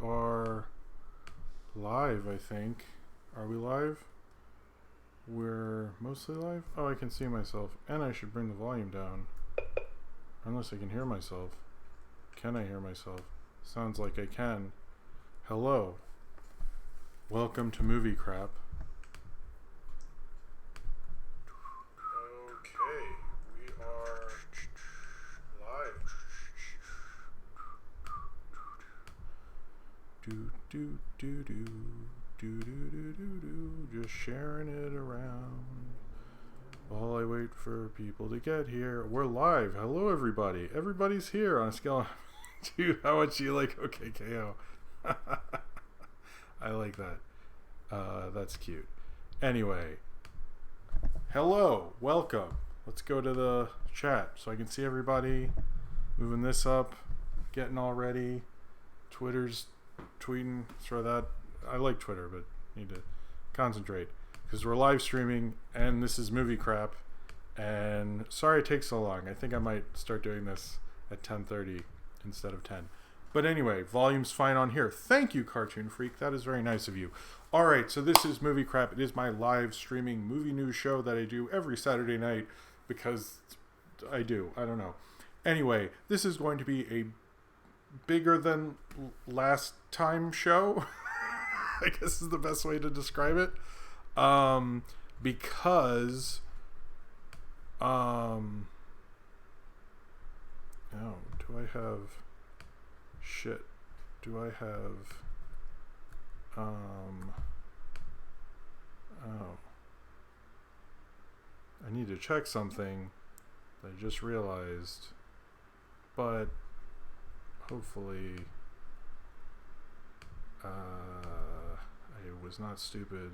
are live, I think. Are we live? We're mostly live? Oh, I can see myself. And I should bring the volume down. Unless I can hear myself. Can I hear myself? Sounds like I can. Hello. Welcome to Movie Crap. Okay, we are live. Just sharing it around while I wait for people to get here. We're live. Hello, everybody. Everybody's here on a scale of 2. How much do you like OKKO? I like that. That's cute. Anyway, hello. Welcome. Let's go to the chat so I can see everybody. Moving this up. Getting all ready. Twitter's tweeting. Throw that. I like Twitter, but need to concentrate because we're live streaming and this is Movie Crap. And sorry it takes so long. I think I might start doing this at 10:30 instead of 10. But anyway, volume's fine on here. Thank you, Cartoon Freak. That is very nice of you. All right, so this is Movie Crap. It is my live streaming movie news show that I do every Saturday night because I do. I don't know. Anyway, this is going to be a bigger than last time show. I guess is the best way to describe it. Because oh, do I have shit? Do I have oh, I need to check something that I just realized, but hopefully I was not stupid.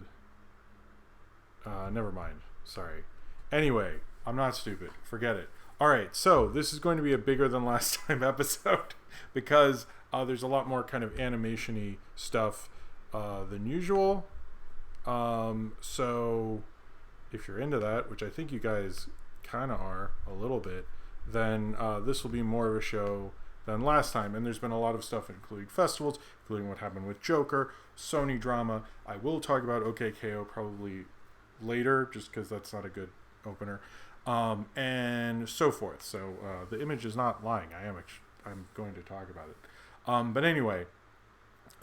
Never mind. Sorry. Anyway, I'm not stupid. Forget it. Alright, so this is going to be a bigger than last time episode because there's a lot more kind of animation-y stuff than usual. So if you're into that, which I think you guys kind of are a little bit, then this will be more of a show than last time. And there's been a lot of stuff, including festivals, including what happened with Joker, Sony drama. I will talk about OKKO probably later, just because that's not a good opener, and so forth. So the image is not lying. I'm going to talk about it. But anyway,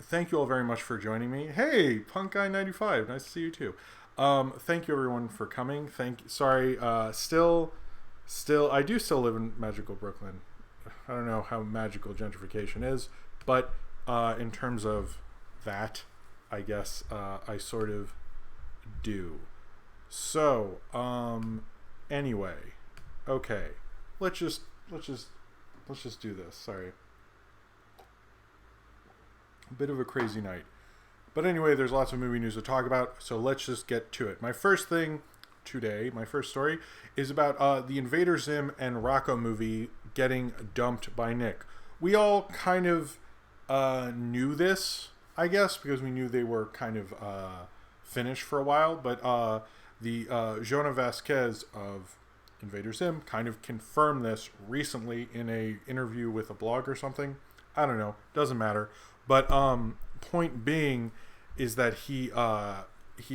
thank you all very much for joining me. Hey, Punk Guy 95, nice to see you too. Thank you everyone for coming. Sorry, still, I do still live in magical Brooklyn. I don't know how magical gentrification is, but in terms of that, I guess I sort of do. So, anyway, okay, let's just do this. Sorry, a bit of a crazy night, but anyway, there's lots of movie news to talk about. So let's just get to it. My first thing today, my first story, is about the Invader Zim and Rocko movie getting dumped by Nick. We all kind of knew this, I guess, because we knew they were kind of finished for a while, but the Jonah Vasquez of Invader Zim kind of confirmed this recently in a interview with a blog or something. I don't know, doesn't matter. But point being is that he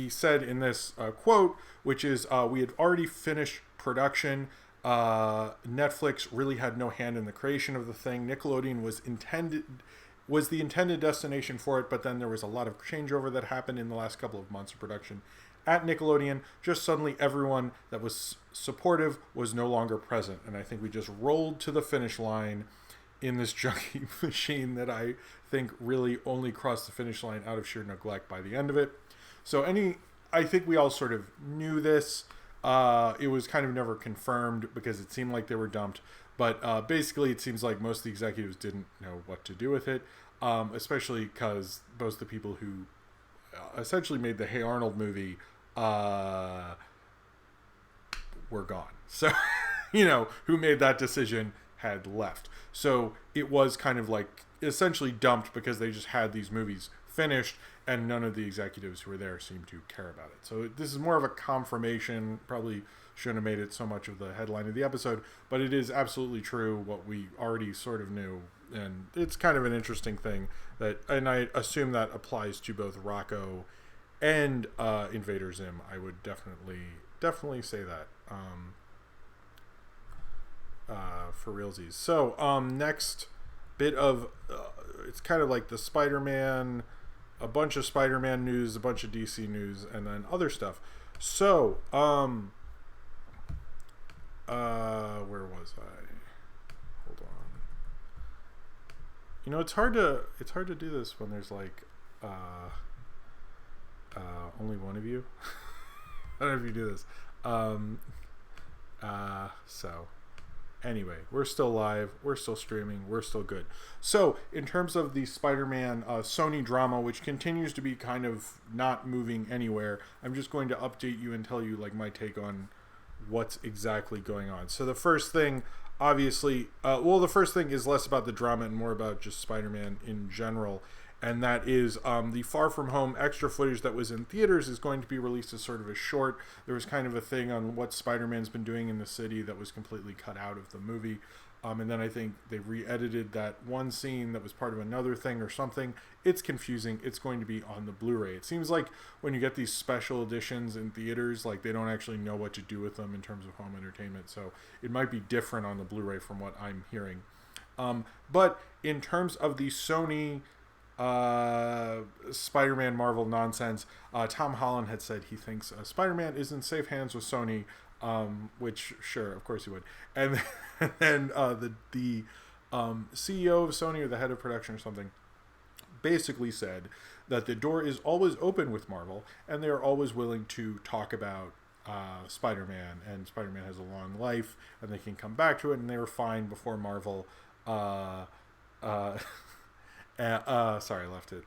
said in this quote, which is, we had already finished production. Netflix really had no hand in the creation of the thing. Nickelodeon was the intended destination for it, but then there was a lot of changeover that happened in the last couple of months of production at Nickelodeon. Just suddenly everyone that was supportive was no longer present, and I think we just rolled to the finish line in this junkie machine that I think really only crossed the finish line out of sheer neglect by the end of it. So I think we all sort of knew this. It was kind of never confirmed because it seemed like they were dumped. But basically, it seems like most of the executives didn't know what to do with it, especially because most of the people who essentially made the Hey Arnold movie were gone. So, who made that decision had left. So it was kind of like essentially dumped because they just had these movies finished and none of the executives who were there seemed to care about it. So this is more of a confirmation, probably shouldn't have made it so much of the headline of the episode, but it is absolutely true what we already sort of knew and it's kind of an interesting thing and I assume that applies to both Rocko and Invader Zim. I would definitely say that for realsies. So next bit of it's kind of like the Spider-Man, a bunch of Spider-Man news, a bunch of DC news, and then other stuff. So where was I? Hold on. You know, it's hard to do this when there's like only one of you. I don't know if you do this. So anyway, we're still live, we're still streaming, we're still good. So in terms of the Spider-Man Sony drama, which continues to be kind of not moving anywhere, I'm just going to update you and tell you like my take on what's exactly going on. So the first thing, obviously, the first thing is less about the drama and more about just Spider-Man in general, and that is the Far From Home extra footage that was in theaters is going to be released as sort of a short. There was kind of a thing on what Spider-Man's been doing in the city that was completely cut out of the movie. And then I think they re-edited that one scene that was part of another thing or something. It's confusing. It's going to be on the Blu-ray. It seems like when you get these special editions in theaters, like they don't actually know what to do with them in terms of home entertainment. So it might be different on the Blu-ray from what I'm hearing. But in terms of the Sony Spider-Man Marvel nonsense, Tom Holland had said he thinks Spider-Man is in safe hands with Sony. Which sure, of course he would. And then the CEO of Sony, or the head of production or something, basically said that the door is always open with Marvel, and they are always willing to talk about Spider-Man, and Spider-Man has a long life, and they can come back to it, and they were fine before Marvel. Sorry, I left it.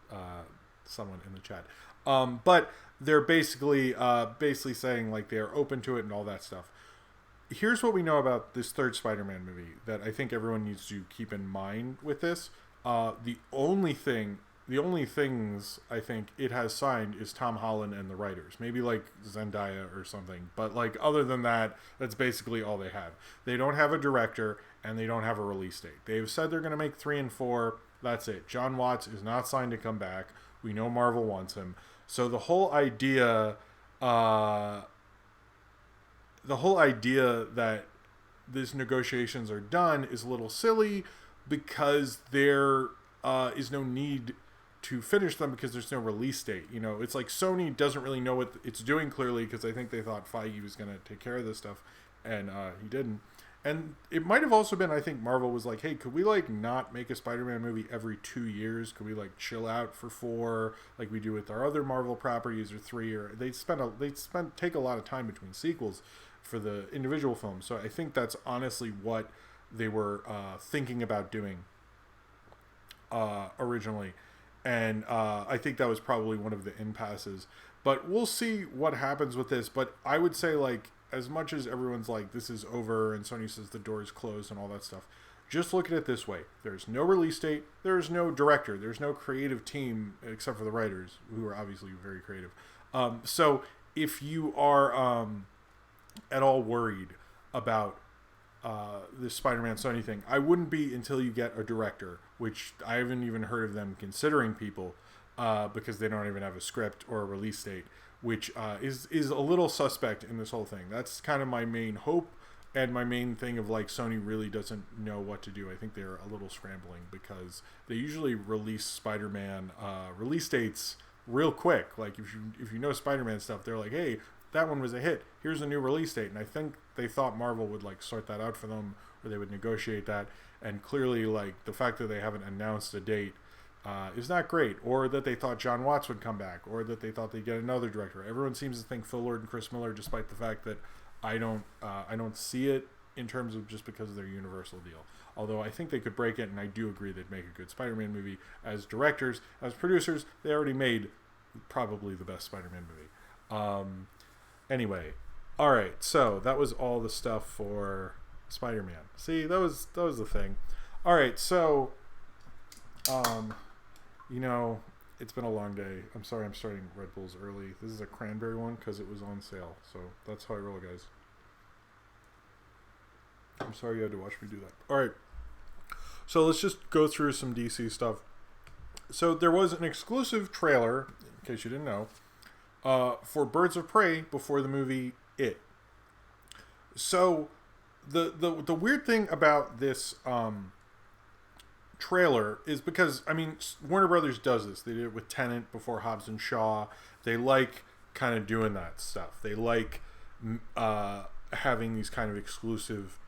Someone in the chat. But they're basically saying like they're open to it and all that stuff. Here's what we know about this third Spider-Man movie that I think everyone needs to keep in mind with this. The only things I think it has signed is Tom Holland and the writers. Maybe like Zendaya or something. But like other than that, that's basically all they have. They don't have a director and they don't have a release date. They've said they're going to make 3 and 4. That's it. John Watts is not signed to come back. We know Marvel wants him. So the whole idea that these negotiations are done is a little silly because there is no need to finish them because there's no release date. You know, it's like Sony doesn't really know what it's doing clearly because I think they thought Feige was going to take care of this stuff, and he didn't. And it might have also been, I think Marvel was like, hey, could we like not make a Spider-Man movie every 2 years? Could we like chill out for 4 like we do with our other Marvel properties, or 3? Or take a lot of time between sequels for the individual films. So I think that's honestly what they were thinking about doing originally. And I think that was probably one of the impasses. But we'll see what happens with this. But I would say like, as much as everyone's like, this is over, and Sony says the door is closed and all that stuff, just look at it this way. There's no release date. There's no director. There's no creative team except for the writers, who are obviously very creative. So if you are at all worried about this Spider-Man Sony thing, I wouldn't be until you get a director, which I haven't even heard of them considering people because they don't even have a script or a release date, which is a little suspect in this whole thing. That's kind of my main hope and my main thing of like Sony really doesn't know what to do. I think they're a little scrambling because they usually release Spider-Man release dates real quick. Like if you know Spider-Man stuff, they're like, hey, that one was a hit. Here's a new release date. And I think they thought Marvel would like sort that out for them, or they would negotiate that. And clearly like the fact that they haven't announced a date is not great, or that they thought John Watts would come back, or that they thought they'd get another director. Everyone seems to think Phil Lord and Chris Miller, despite the fact that I don't see it in terms of just because of their Universal deal. Although I think they could break it, and I do agree they'd make a good Spider-Man movie. As directors, as producers, they already made probably the best Spider-Man movie. Anyway, all right. So that was all the stuff for Spider-Man. See, that was the thing. All right. So, you know, it's been a long day. I'm sorry I'm starting Red Bulls early. This is a cranberry one because it was on sale. So that's how I roll, guys. I'm sorry you had to watch me do that. All right. So let's just go through some DC stuff. So there was an exclusive trailer, in case you didn't know, for Birds of Prey before the movie It. So the weird thing about this trailer is because, I mean, Warner Brothers does this. They did it with Tenet before Hobbs and Shaw. They like kind of doing that stuff. They like having these kind of exclusive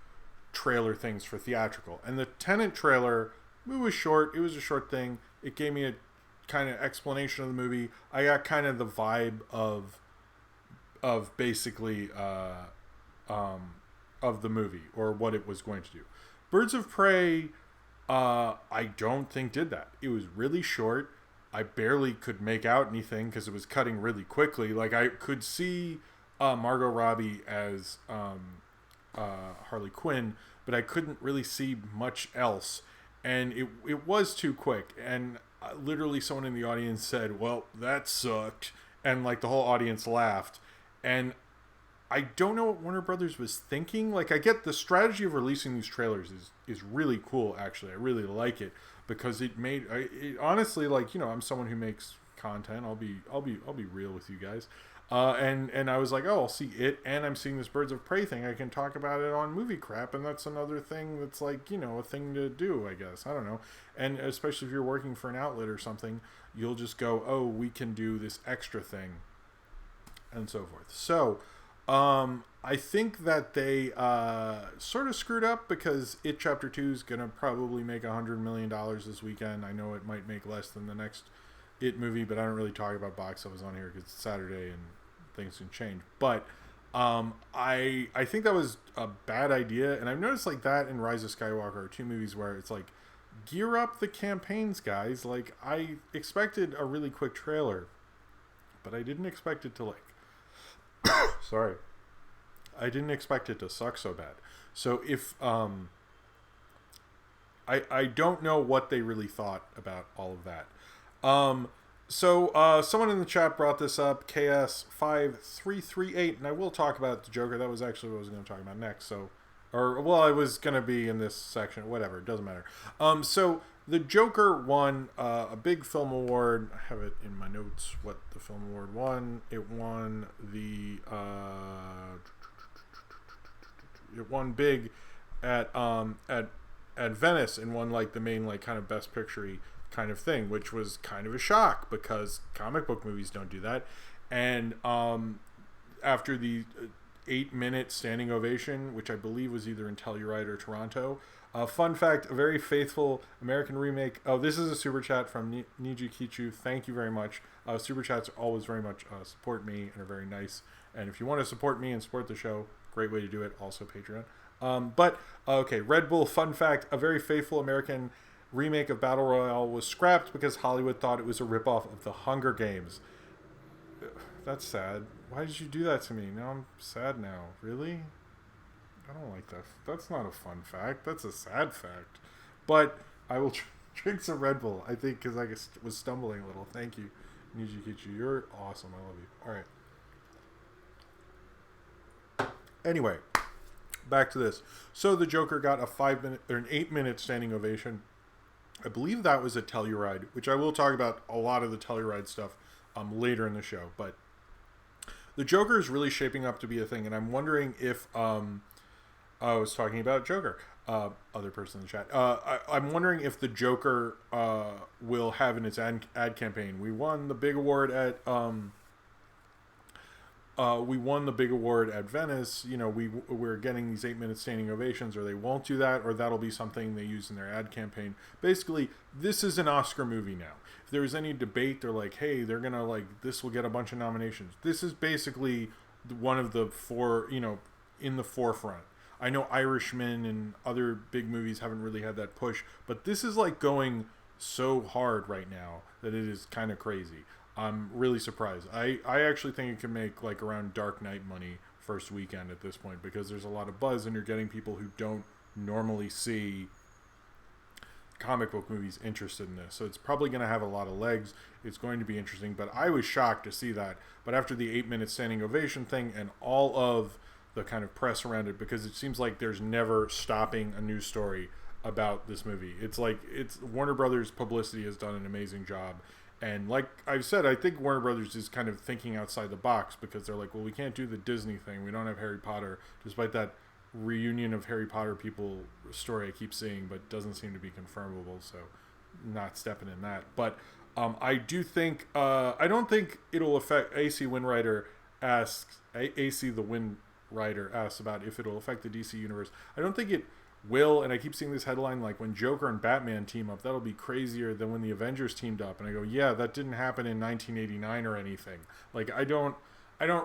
trailer things for theatrical. And the Tenet trailer, it was short. It was a short thing. It gave me a kind of explanation of the movie. I got kind of the vibe of basically of the movie or what it was going to do. Birds of Prey, I don't think did that. It was really short. I barely could make out anything because it was cutting really quickly. Like, I could see Margot Robbie as Harley Quinn, but I couldn't really see much else. And it was too quick. And literally someone in the audience said, well, that sucked. And, like, the whole audience laughed. And I don't know what Warner Brothers was thinking. Like, I get the strategy of releasing these trailers is really cool, actually. I really like it because it honestly, like, you know, I'm someone who makes content. I'll be real with you guys. And I was like, oh, I'll see it, and I'm seeing this Birds of Prey thing. I can talk about it on Movie Crap, and that's another thing that's, like, you know, a thing to do, I guess. I don't know. And especially if you're working for an outlet or something, you'll just go, oh, we can do this extra thing, and so forth. So, I think that they sort of screwed up because It Chapter 2 is going to probably make $100 million this weekend. I know it might make less than the next It movie, but I don't really talk about box office on here because it's Saturday and things can change. But I think that was a bad idea, and I've noticed like that and Rise of Skywalker are two movies where it's like, gear up the campaigns, guys. Like, I expected a really quick trailer, but I didn't expect it to, like, sorry, I didn't expect it to suck so bad. So if I don't know what they really thought about all of that. So someone in the chat brought this up, KS5338, and I will talk about the Joker. That was actually what I was going to talk about next. So, I was going to be in this section. Whatever, it doesn't matter. So the Joker won a big film award. I have it in my notes what the film award won. It won the it won big at Venice and won like the main like kind of best picture kind of thing, which was kind of a shock because comic book movies don't do that. And after the 8-minute standing ovation, which I believe was either in Telluride or Toronto. Fun fact, a very faithful American remake. Oh, this is a super chat from Niji Kichu. Thank you very much. Super chats always very much support me and are very nice. And if you want to support me and support the show, great way to do it. Also Patreon. Okay, Red Bull, fun fact, a very faithful American remake of Battle Royale was scrapped because Hollywood thought it was a ripoff of The Hunger Games. That's sad. Why did you do that to me? Now I'm sad now. Really? I don't like that. That's not a fun fact. That's a sad fact. But I will drink some Red Bull, I think, because I was stumbling a little. Thank you, Nijikichu. You're awesome. I love you. All right. Anyway, back to this. So the Joker got an 8-minute standing ovation. I believe that was at Telluride, which I will talk about a lot of the Telluride stuff later in the show. But the Joker is really shaping up to be a thing, and I'm wondering if I was talking about Joker, other person in the chat. I'm wondering if the Joker will have in its ad campaign. We won the big award at Venice. You know, we're getting these 8-minute standing ovations, or they won't do that, or that'll be something they use in their ad campaign. Basically, this is an Oscar movie now. If there's any debate, they're like, hey, they're gonna this will get a bunch of nominations. This is basically one of the four, you know, in the forefront. I know Irishman and other big movies haven't really had that push, but this is like going so hard right now that it is kind of crazy. I'm really surprised. I actually think it can make like around Dark Knight money first weekend at this point because there's a lot of buzz and you're getting people who don't normally see comic book movies interested in this. So it's probably going to have a lot of legs. It's going to be interesting, but I was shocked to see that. But after the 8-minute standing ovation thing and all of the kind of press around it, because it seems like there's never stopping a news story about this movie. It's Warner Brothers publicity has done an amazing job. And like I've said, I think Warner Brothers is kind of thinking outside the box because they're like, well, we can't do the Disney thing. We don't have Harry Potter, despite that reunion of Harry Potter people story I keep seeing, but doesn't seem to be confirmable. So not stepping in that. But I do think, I don't think it'll affect AC Winwriter asks, AC the Winwriter asks about if it'll affect the DC universe. I don't think it will, and I keep seeing this headline like when Joker and Batman team up, that'll be crazier than when the Avengers teamed up. And I go, yeah, that didn't happen in 1989 or anything. Like I don't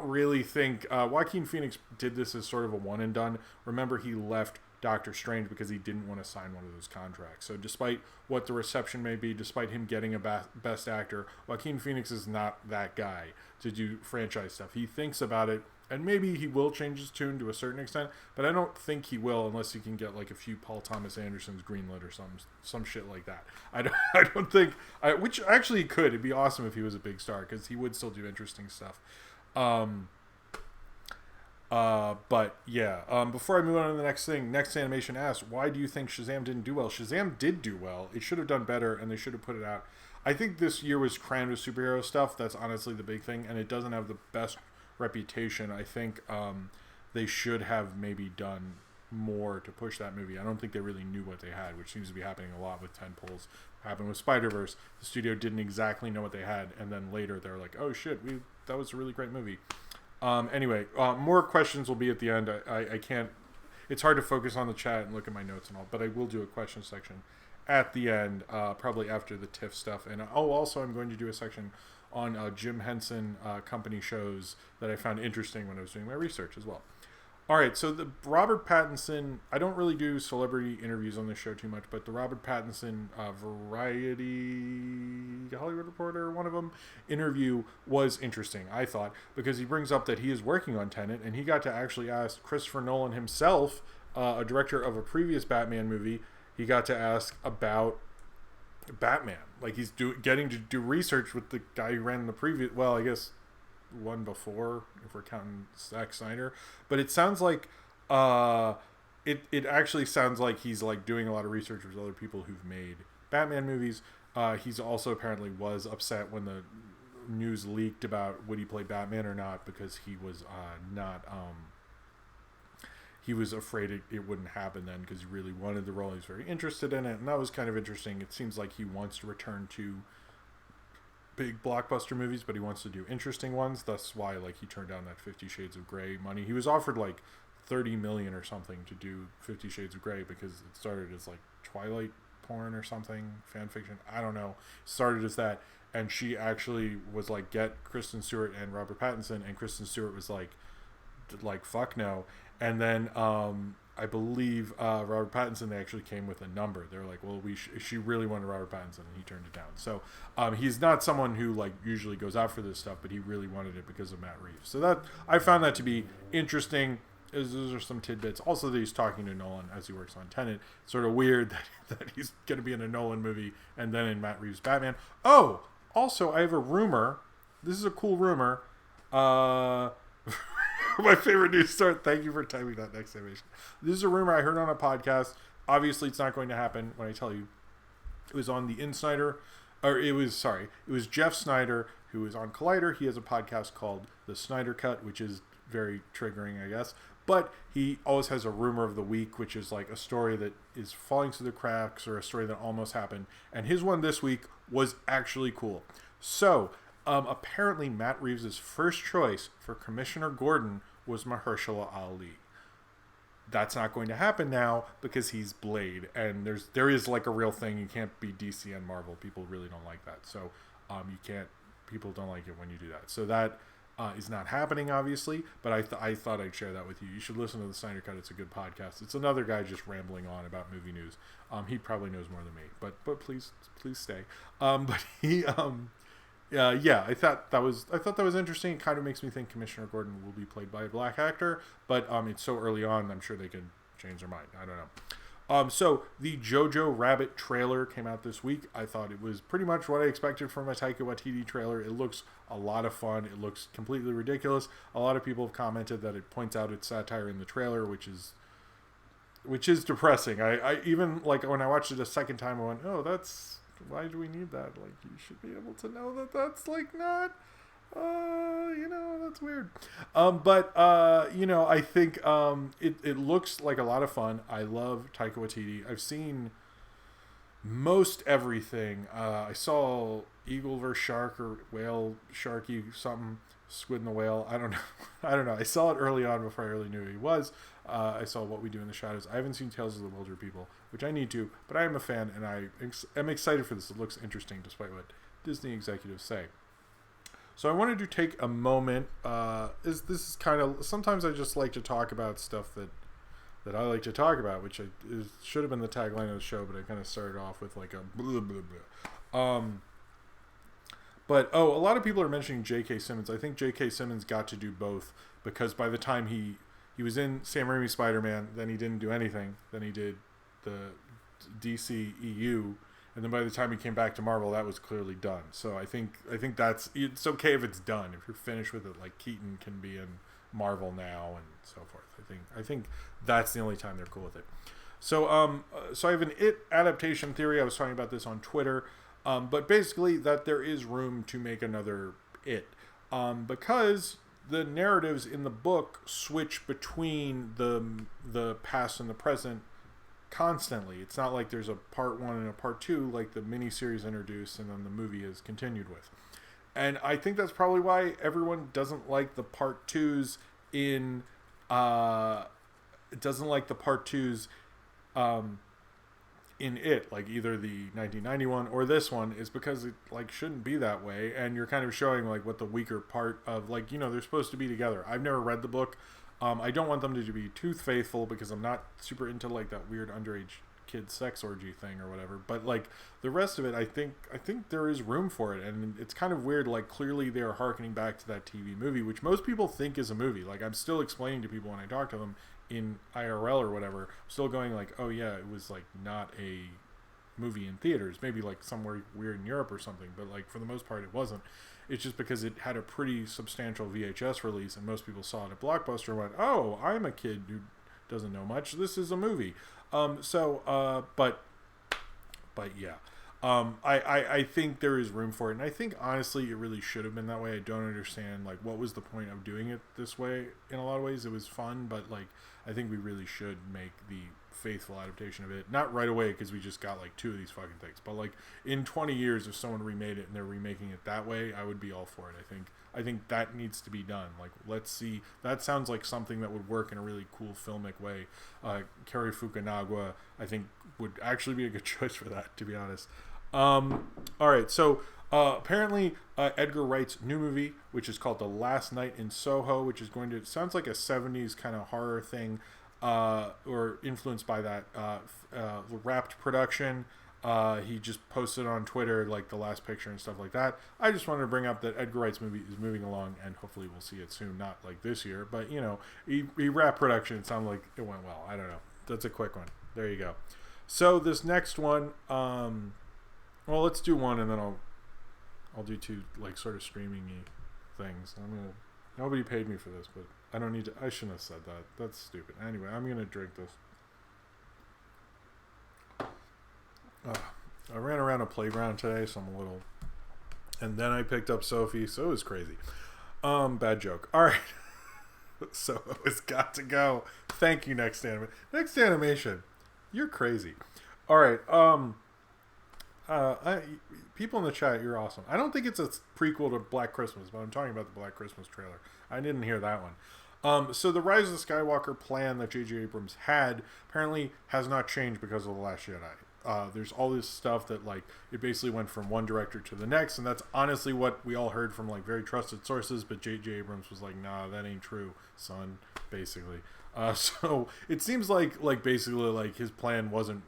really think Joaquin Phoenix did this as sort of a one and done. Remember, he left Doctor Strange because he didn't want to sign one of those contracts. So despite what the reception may be, despite him getting a best actor, Joaquin Phoenix is not that guy to do franchise stuff. He thinks about it. And maybe he will change his tune to a certain extent, but I don't think he will unless he can get like a few Paul Thomas Andersons greenlit or some shit like that. I don't think, which actually he could. It'd be awesome if he was a big star because he would still do interesting stuff. But yeah, before I move on to the next thing, Next Animation asks, why do you think Shazam didn't do well? Shazam did do well. It should have done better, and they should have put it out. I think this year was crammed with superhero stuff. That's honestly the big thing, and it doesn't have the best reputation. I think they should have maybe done more to push that movie. I don't think they really knew what they had, which seems to be happening a lot with tentpoles. Happened with Spider-Verse. The studio didn't exactly know what they had, and then later they're like, oh shit, that was a really great movie. Anyway, more questions will be at the end. I can't, it's hard to focus on the chat and look at my notes and all, but I will do a question section at the end, probably after the TIFF stuff. And also I'm going to do a section on Jim Henson company shows that I found interesting when I was doing my research as well. All right, so the Robert Pattinson, I don't really do celebrity interviews on this show too much, but the Robert Pattinson Variety Hollywood Reporter, one of them, interview was interesting, I thought, because he brings up that he is working on Tenet, and he got to actually ask Christopher Nolan himself, a director of a previous Batman movie, he got to ask about Batman. Like he's getting to do research with the guy who ran the previous, well, I guess one before, if we're counting Zack Snyder. But it sounds like it actually sounds like he's like doing a lot of research with other people who've made Batman movies. He's also apparently was upset when the news leaked about would he play Batman or not, because he was he was afraid it wouldn't happen then, because he really wanted the role. He was very interested in it, and that was kind of interesting. It seems like he wants to return to big blockbuster movies, but he wants to do interesting ones. That's why like he turned down that 50 Shades of Grey money. He was offered like $30 million or something to do 50 Shades of Grey, because it started as like Twilight porn or something, fan fiction, I don't know. Started as that, and she actually was like, get Kristen Stewart and Robert Pattinson, and Kristen Stewart was like fuck no. And then I believe Robert Pattinson, they actually came with a number. They were like, well, she really wanted Robert Pattinson, and he turned it down. So he's not someone who like usually goes out for this stuff, but he really wanted it because of Matt Reeves. So that, I found that to be interesting. Those are some tidbits. Also, that he's talking to Nolan as he works on Tenet. Sort of weird that he's going to be in a Nolan movie and then in Matt Reeves' Batman. Oh, also, I have a rumor. This is a cool rumor. My favorite news story. Thank you for typing that next animation. This is a rumor I heard on a podcast. Obviously, it's not going to happen when I tell you. It was on the Insider, or it was Jeff Snyder, who is on Collider. He has a podcast called The Snyder Cut, which is very triggering, I guess. But he always has a rumor of the week, which is like a story that is falling through the cracks or a story that almost happened. And his one this week was actually cool. So, apparently Matt Reeves' first choice for Commissioner Gordon was Mahershala Ali. That's not going to happen now because he's Blade, and there is like a real thing. You can't be DC and Marvel. People really don't like that. So people don't like it when you do that. So that is not happening, obviously, but I thought I'd share that with you. You should listen to the Snyder Cut. It's a good podcast. It's another guy just rambling on about movie news. He probably knows more than me, but please stay. But he I thought that was interesting. It kind of makes me think Commissioner Gordon will be played by a black actor, but it's so early on, I'm sure they could change their mind. I don't know. So the Jojo Rabbit trailer came out this week. I thought it was pretty much what I expected from a Taika Waititi trailer. It looks a lot of fun. It looks completely ridiculous. A lot of people have commented that it points out its satire in the trailer, which is which is depressing. I even, like, when I watched it a second time, I went, oh, that's, why do we need that? Like, you should be able to know that that's, like, not, that's weird. I think it looks like a lot of fun. I love Taika Waititi. I've seen most everything. I saw Eagle vs. Shark or Whale Sharky something, Squid and the Whale. I don't know. I don't know. I saw it early on before I really knew who he was. I saw What We Do in the Shadows. I haven't seen Tales of the Wilder People, which I need to, but I am a fan, and I am excited for this. It looks interesting, despite what Disney executives say. So I wanted to take a moment. This is kind of, sometimes I just like to talk about stuff that I like to talk about, which should have been the tagline of the show, but I kind of started off with like a blah, blah, blah. A lot of people are mentioning J.K. Simmons. I think J.K. Simmons got to do both, because by the time he was in Sam Raimi's Spider-Man, then he didn't do anything. Then he did the DCEU, and then by the time he came back to Marvel, that was clearly done. So I think it's okay if it's done. If you're finished with it, like Keaton can be in Marvel now and so forth. I think that's the only time they're cool with it. So I have an It adaptation theory. I was talking about this on Twitter, but basically that there is room to make another It, because the narratives in the book switch between the past and the present constantly. It's not like there's a part 1 and a part 2 like the miniseries introduced and then the movie is continued with. And I think that's probably why everyone doesn't like the part 2s in in It, like either the 1991 or this one, is because it like shouldn't be that way, and you're kind of showing like what the weaker part of, like, they're supposed to be together. I've never read the book. I don't want them to be too faithful because I'm not super into like that weird underage kid sex orgy thing or whatever. But like the rest of it, I think there is room for it, and it's kind of weird. Like clearly they are harkening back to that TV movie, which most people think is a movie. Like I'm still explaining to people when I talk to them in IRL or whatever, I'm still going like, oh yeah, it was like not a movie in theaters, maybe like somewhere weird in Europe or something, but like for the most part it wasn't. It's just because it had a pretty substantial VHS release and most people saw it at Blockbuster and went, oh, I'm a kid who doesn't know much, this is a movie. But yeah, I think there is room for it, and I think honestly it really should have been that way. I don't understand like what was the point of doing it this way. In a lot of ways it was fun, but like I think we really should make the faithful adaptation of it, not right away because we just got like 2 of these fucking things, but like in 20 years if someone remade it and they're remaking it that way, I would be all for it. I think that needs to be done. Like, let's see, that sounds like something that would work in a really cool filmic way. Cary Fukunaga I think would actually be a good choice for that, to be honest. Alright, so apparently Edgar Wright's new movie, which is called The Last Night in Soho, which is going to, it sounds like a 70s kind of horror thing, or influenced by that wrapped production. He just posted on Twitter like the last picture and stuff like that. I just wanted to bring up that Edgar Wright's movie is moving along, and hopefully we'll see it soon. Not like this year, but he wrapped production. It sounded like it went well. I don't know. That's a quick one. There you go. So this next one, well, let's do one and then I'll do 2 like sort of streaming-y things. Nobody paid me for this, but I don't need to. I shouldn't have said that. That's stupid. Anyway, I'm gonna drink this. I ran around a playground today, so I'm a little, and then I picked up Sophie, so it was crazy. Bad joke. All right. So it's got to go. Thank you, Next Animation. You're crazy. All right. People in the chat, you're awesome. I don't think it's a prequel to Black Christmas, but I'm talking about the Black Christmas trailer. I didn't hear that one. So the Rise of the Skywalker plan that J.J. Abrams had apparently has not changed because of The Last Jedi. There's all this stuff that like it basically went from one director to the next, and that's honestly what we all heard from like very trusted sources, but J.J. Abrams was like, nah, that ain't true, son, basically. So it seems like basically like his plan wasn't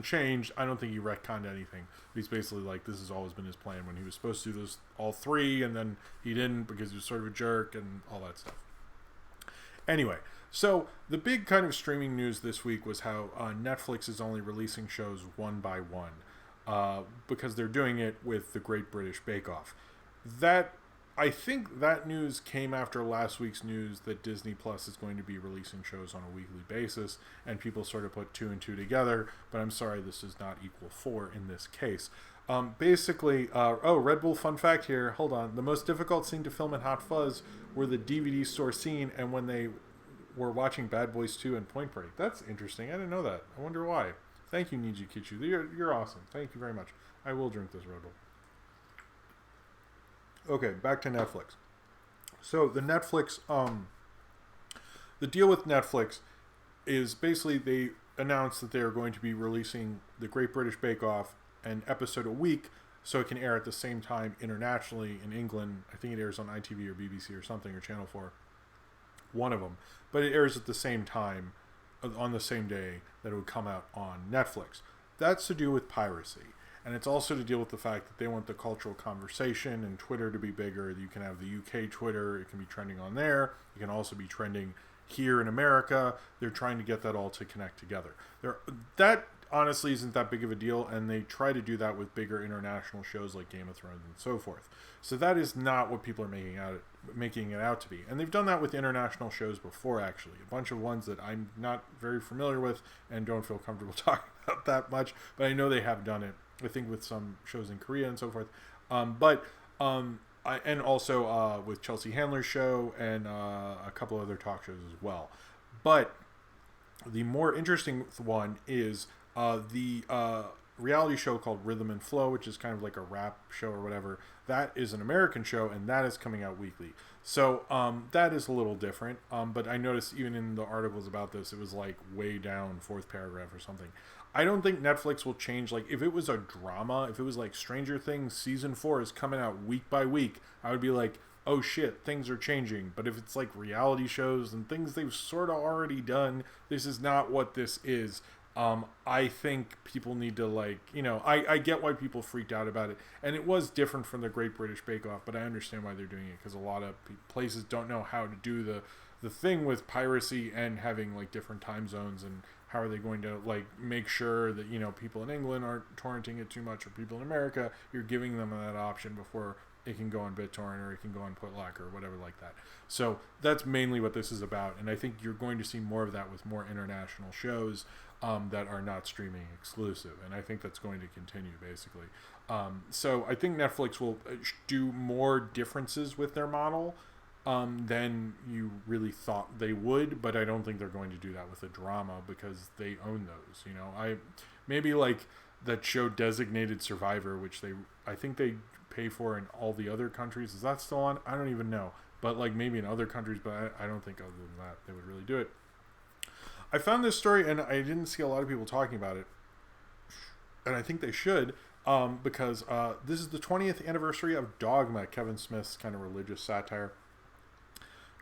changed. I don't think he retconned anything. He's basically like, this has always been his plan when he was supposed to do those all 3, and then he didn't because he was sort of a jerk and all that stuff. Anyway, so the big kind of streaming news this week was how Netflix is only releasing shows one by one because they're doing it with the Great British Bake Off. That I think that news came after last week's news that Disney Plus is going to be releasing shows on a weekly basis, and people sort of put two and two together, but I'm sorry, this does not equal four in this case. Basically, Red Bull fun fact here, hold on. The most difficult scene to film in Hot Fuzz were the DVD store scene and when they were watching Bad Boys 2 and Point Break. That's interesting. I didn't know that. I wonder why. Thank you, Niji Kichu. You're awesome. Thank you very much. I will drink this Red Bull. Okay, back to Netflix. So the deal with Netflix is basically they announced that they are going to be releasing the Great British Bake Off an episode a week so it can air at the same time internationally in England. I think it airs on ITV or BBC or something, or Channel 4. One of them. But it airs at the same time on the same day that it would come out on Netflix. That's to do with piracy. And it's also to deal with the fact that they want the cultural conversation and Twitter to be bigger. You can have the UK Twitter. It can be trending on there. It can also be trending here in America. They're trying to get that all to connect together. That honestly isn't that big of a deal, and they try to do that with bigger international shows like Game of Thrones and so forth. So that is not what people are making it out to be. And they've done that with international shows before, actually. A bunch of ones that I'm not very familiar with and don't feel comfortable talking about that much, but I know they have done it, I think, with some shows in Korea and so forth. And also with Chelsea Handler's show and a couple other talk shows as well. But the more interesting one is the reality show called Rhythm and Flow, which is kind of like a rap show or whatever. That is an American show, and that is coming out weekly. So that is a little different. But I noticed even in the articles about this, it was like way down, fourth paragraph or something. I don't think Netflix will change. Like, if it was a drama, if it was like Stranger Things season 4 is coming out week by week, I would be like, oh shit, things are changing. But if it's like reality shows and things they've sort of already done, this is not what this is. I think people need to, like, I get why people freaked out about it. And it was different from the Great British Bake Off, but I understand why they're doing it, because a lot of places don't know how to do the thing with piracy and having like different time zones, and how are they going to like make sure that people in England aren't torrenting it too much, or people in America, you're giving them that option before it can go on BitTorrent or it can go on Putlocker or whatever like that. So that's mainly what this is about, and I think you're going to see more of that with more international shows that are not streaming exclusive, and I think that's going to continue basically. So I think Netflix will do more differences with their model than you really thought they would, but I don't think they're going to do that with a drama, because they own those. I maybe like that show Designated Survivor, which I think they pay for in all the other countries. Is that still on? I don't even know, but like maybe in other countries, but I don't think other than that they would really do it. I found this story and I didn't see a lot of people talking about it, and I think they should, because this is the 20th anniversary of Dogma, Kevin Smith's kind of religious satire.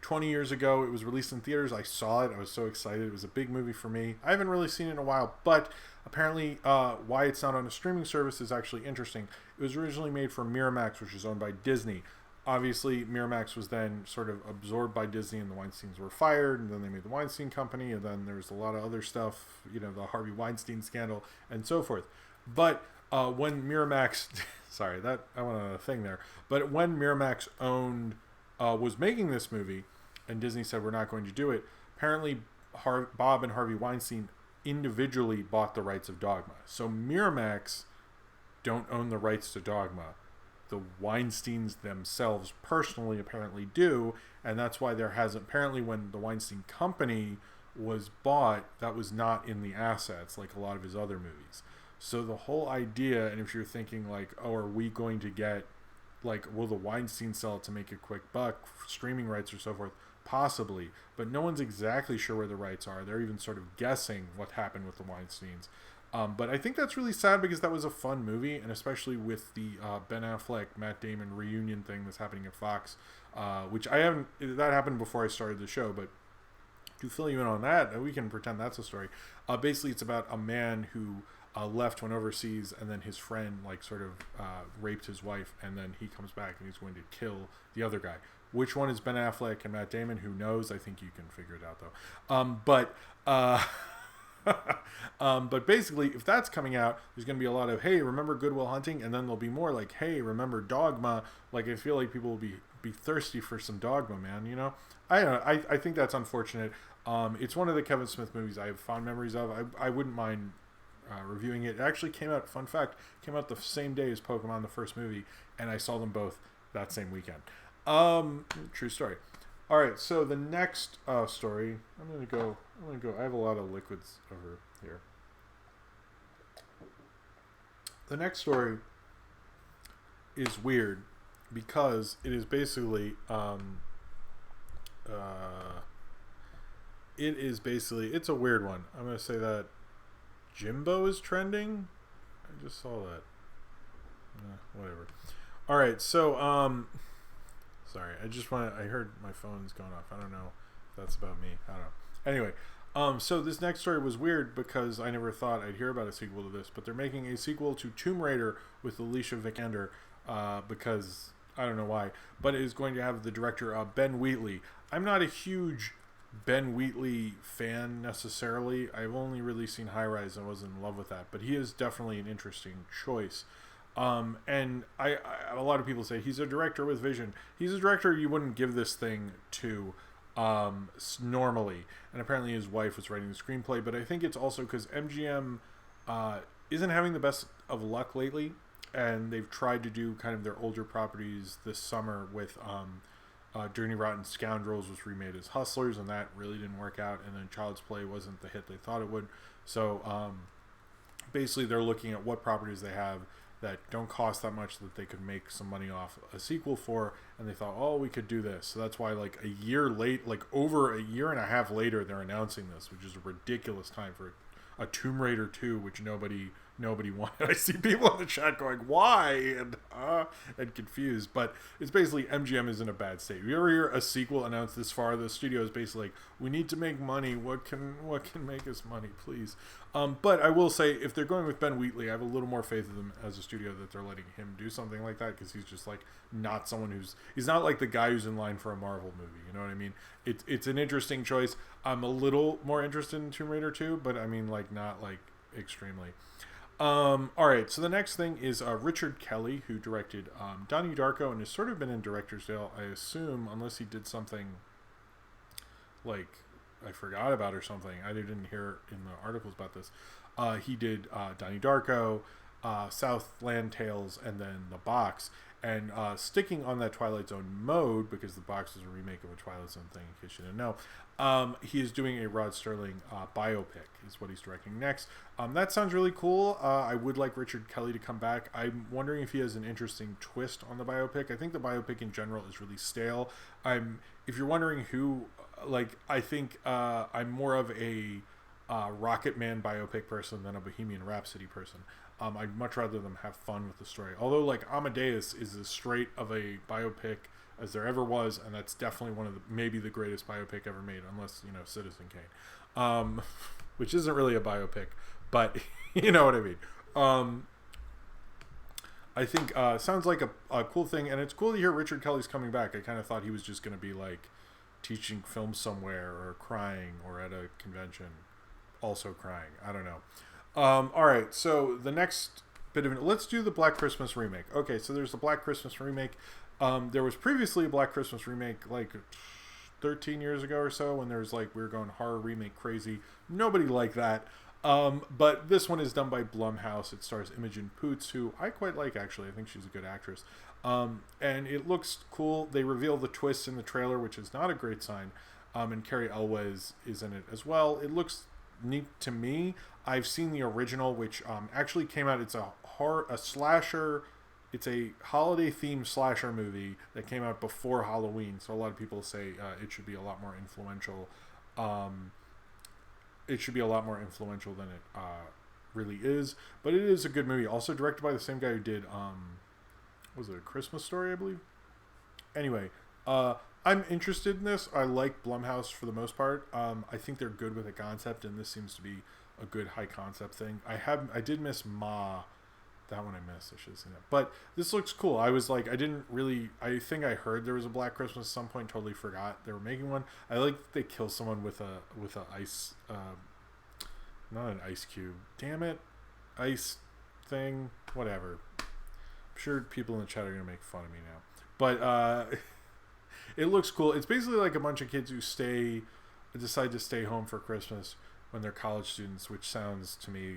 20 years ago, it was released in theaters. I saw it. I was so excited. It was a big movie for me. I haven't really seen it in a while, but apparently why it's not on a streaming service is actually interesting. It was originally made for Miramax, which is owned by Disney. Obviously, Miramax was then sort of absorbed by Disney, and the Weinsteins were fired, and then they made the Weinstein Company, and then there's a lot of other stuff, the Harvey Weinstein scandal, and so forth. But when Miramax... sorry, that I went on a thing there. But when Miramax was making this movie, and Disney said, we're not going to do it, apparently Bob and Harvey Weinstein individually bought the rights of Dogma. So Miramax don't own the rights to Dogma. The Weinsteins themselves personally apparently do, and that's why there hasn't... Apparently when the Weinstein Company was bought, that was not in the assets like a lot of his other movies. So the whole idea, and if you're thinking like, oh, are we going to get, like, will the Weinstein sell it to make a quick buck, streaming rights or so forth? Possibly, but no one's exactly sure where the rights are. They're even sort of guessing what happened with the Weinsteins. But I think that's really sad, because that was a fun movie, and especially with the Ben Affleck, Matt Damon reunion thing that's happening at Fox, which that happened before I started the show, but to fill you in on that, we can pretend that's a story. Basically, it's about a man who left, went overseas, and then his friend sort of raped his wife, and then he comes back and he's going to kill the other guy. Which one is Ben Affleck and Matt Damon? Who knows? I think you can figure it out though. But basically, if that's coming out, there's going to be a lot of, hey, remember Good Will Hunting? And then there'll be more like, hey, remember Dogma? Like, I feel like people will be be thirsty for some Dogma, man. You know, I don't know. I think that's unfortunate. It's one of the Kevin Smith movies I have fond memories of. I wouldn't mind reviewing it. It actually came out. Fun fact: came out the same day as Pokemon, the first movie, and I saw them both that same weekend. True story. All right, so the next story. I'm gonna go. I have a lot of liquids over here. The next story is weird because it is basically it's a weird one. I'm gonna say that Jimbo is trending. I just saw that. Whatever. All right, so sorry, I heard my phone's going off. I don't know if that's about me. I don't know. Anyway, so this next story was weird because I never thought I'd hear about a sequel to this, but they're making a sequel to Tomb Raider with Alicia Vikander because I don't know why, but it is going to have the director Ben Wheatley. I'm not a huge Ben Wheatley fan necessarily. I've only really seen High Rise and was in love with that, but he is definitely an interesting choice. And I a lot of people say he's a director with vision. He's a director you wouldn't give this thing to normally, and apparently his wife was writing the screenplay, but I think it's also because MGM isn't having the best of luck lately, and they've tried to do kind of their older properties this summer with Dirty Rotten Scoundrels was remade as Hustlers, and that really didn't work out, and then Child's Play wasn't the hit they thought it would. So basically they're looking at what properties they have that don't cost that much that they could make some money off a sequel for, and they thought, oh, we could do this. So that's why like a year late, like over a year and a half later, they're announcing this, which is a ridiculous time for a Tomb Raider 2, which nobody wanted. I see people in the chat going, why? And confused. But it's basically MGM is in a bad state. If you ever hear a sequel announced this far, the studio is basically like, we need to make money. What can make us money, please? But I will say, if they're going with Ben Wheatley, I have a little more faith in them as a studio that they're letting him do something like that, because he's just like not someone he's not like the guy who's in line for a Marvel movie. You know what I mean? It's an interesting choice. I'm a little more interested in Tomb Raider 2, but I mean, like, not like extremely. All right, so the next thing is Richard Kelly, who directed Donnie Darko and has sort of been in Director's Dale, I assume, unless he did something like I forgot about or something. I didn't hear in the articles about this. He did Donnie Darko, Southland Tales, and then The Box. And sticking on that Twilight Zone mode, because The Box is a remake of a Twilight Zone thing, in case you didn't know, he is doing a Rod Serling biopic, is what he's directing next. That sounds really cool. I would like Richard Kelly to come back. I'm wondering if he has an interesting twist on the biopic. I think the biopic in general is really stale. If you're wondering who, I think I'm more of a Rocket Man biopic person than a Bohemian Rhapsody person. I'd much rather them have fun with the story. Although, Amadeus is as straight of a biopic as there ever was, and that's definitely one of maybe the greatest biopic ever made, unless, Citizen Kane, which isn't really a biopic, but you know what I mean. I think sounds like a cool thing, and it's cool to hear Richard Kelly's coming back. I kind of thought he was just going to be teaching film somewhere, or crying, or at a convention also crying. I don't know. All right, so the next bit of it, let's do the Black Christmas remake. Okay, so there's the Black Christmas remake. There was previously a Black Christmas remake 13 years ago or so, when there was we were going horror remake crazy. Nobody liked that. But this one is done by Blumhouse. It stars Imogen Poots, who I quite like, actually. I think she's a good actress. And it looks cool. They reveal the twist in the trailer, which is not a great sign. And Carrie Elwes is in it as well. It looks neat to me. I've seen the original, which actually came out. It's a slasher. It's a holiday themed slasher movie that came out before Halloween. So a lot of people say it should be a lot more influential. It should be a lot more influential than it really is. But it is a good movie. Also directed by the same guy who did was it A Christmas Story, I believe? Anyway, I'm interested in this. I like Blumhouse for the most part. I think they're good with a concept, and this seems to be a good high concept thing. I did miss Ma. That one I missed. I should have seen that. But this looks cool. I was I think I heard there was a Black Christmas at some point. Totally forgot they were making one. I like that they kill someone with a ice, not an ice cube. Damn it, ice thing. Whatever. I'm sure people in the chat are gonna make fun of me now. But It looks cool. It's basically like a bunch of kids who decide to stay home for Christmas when they're college students, which sounds to me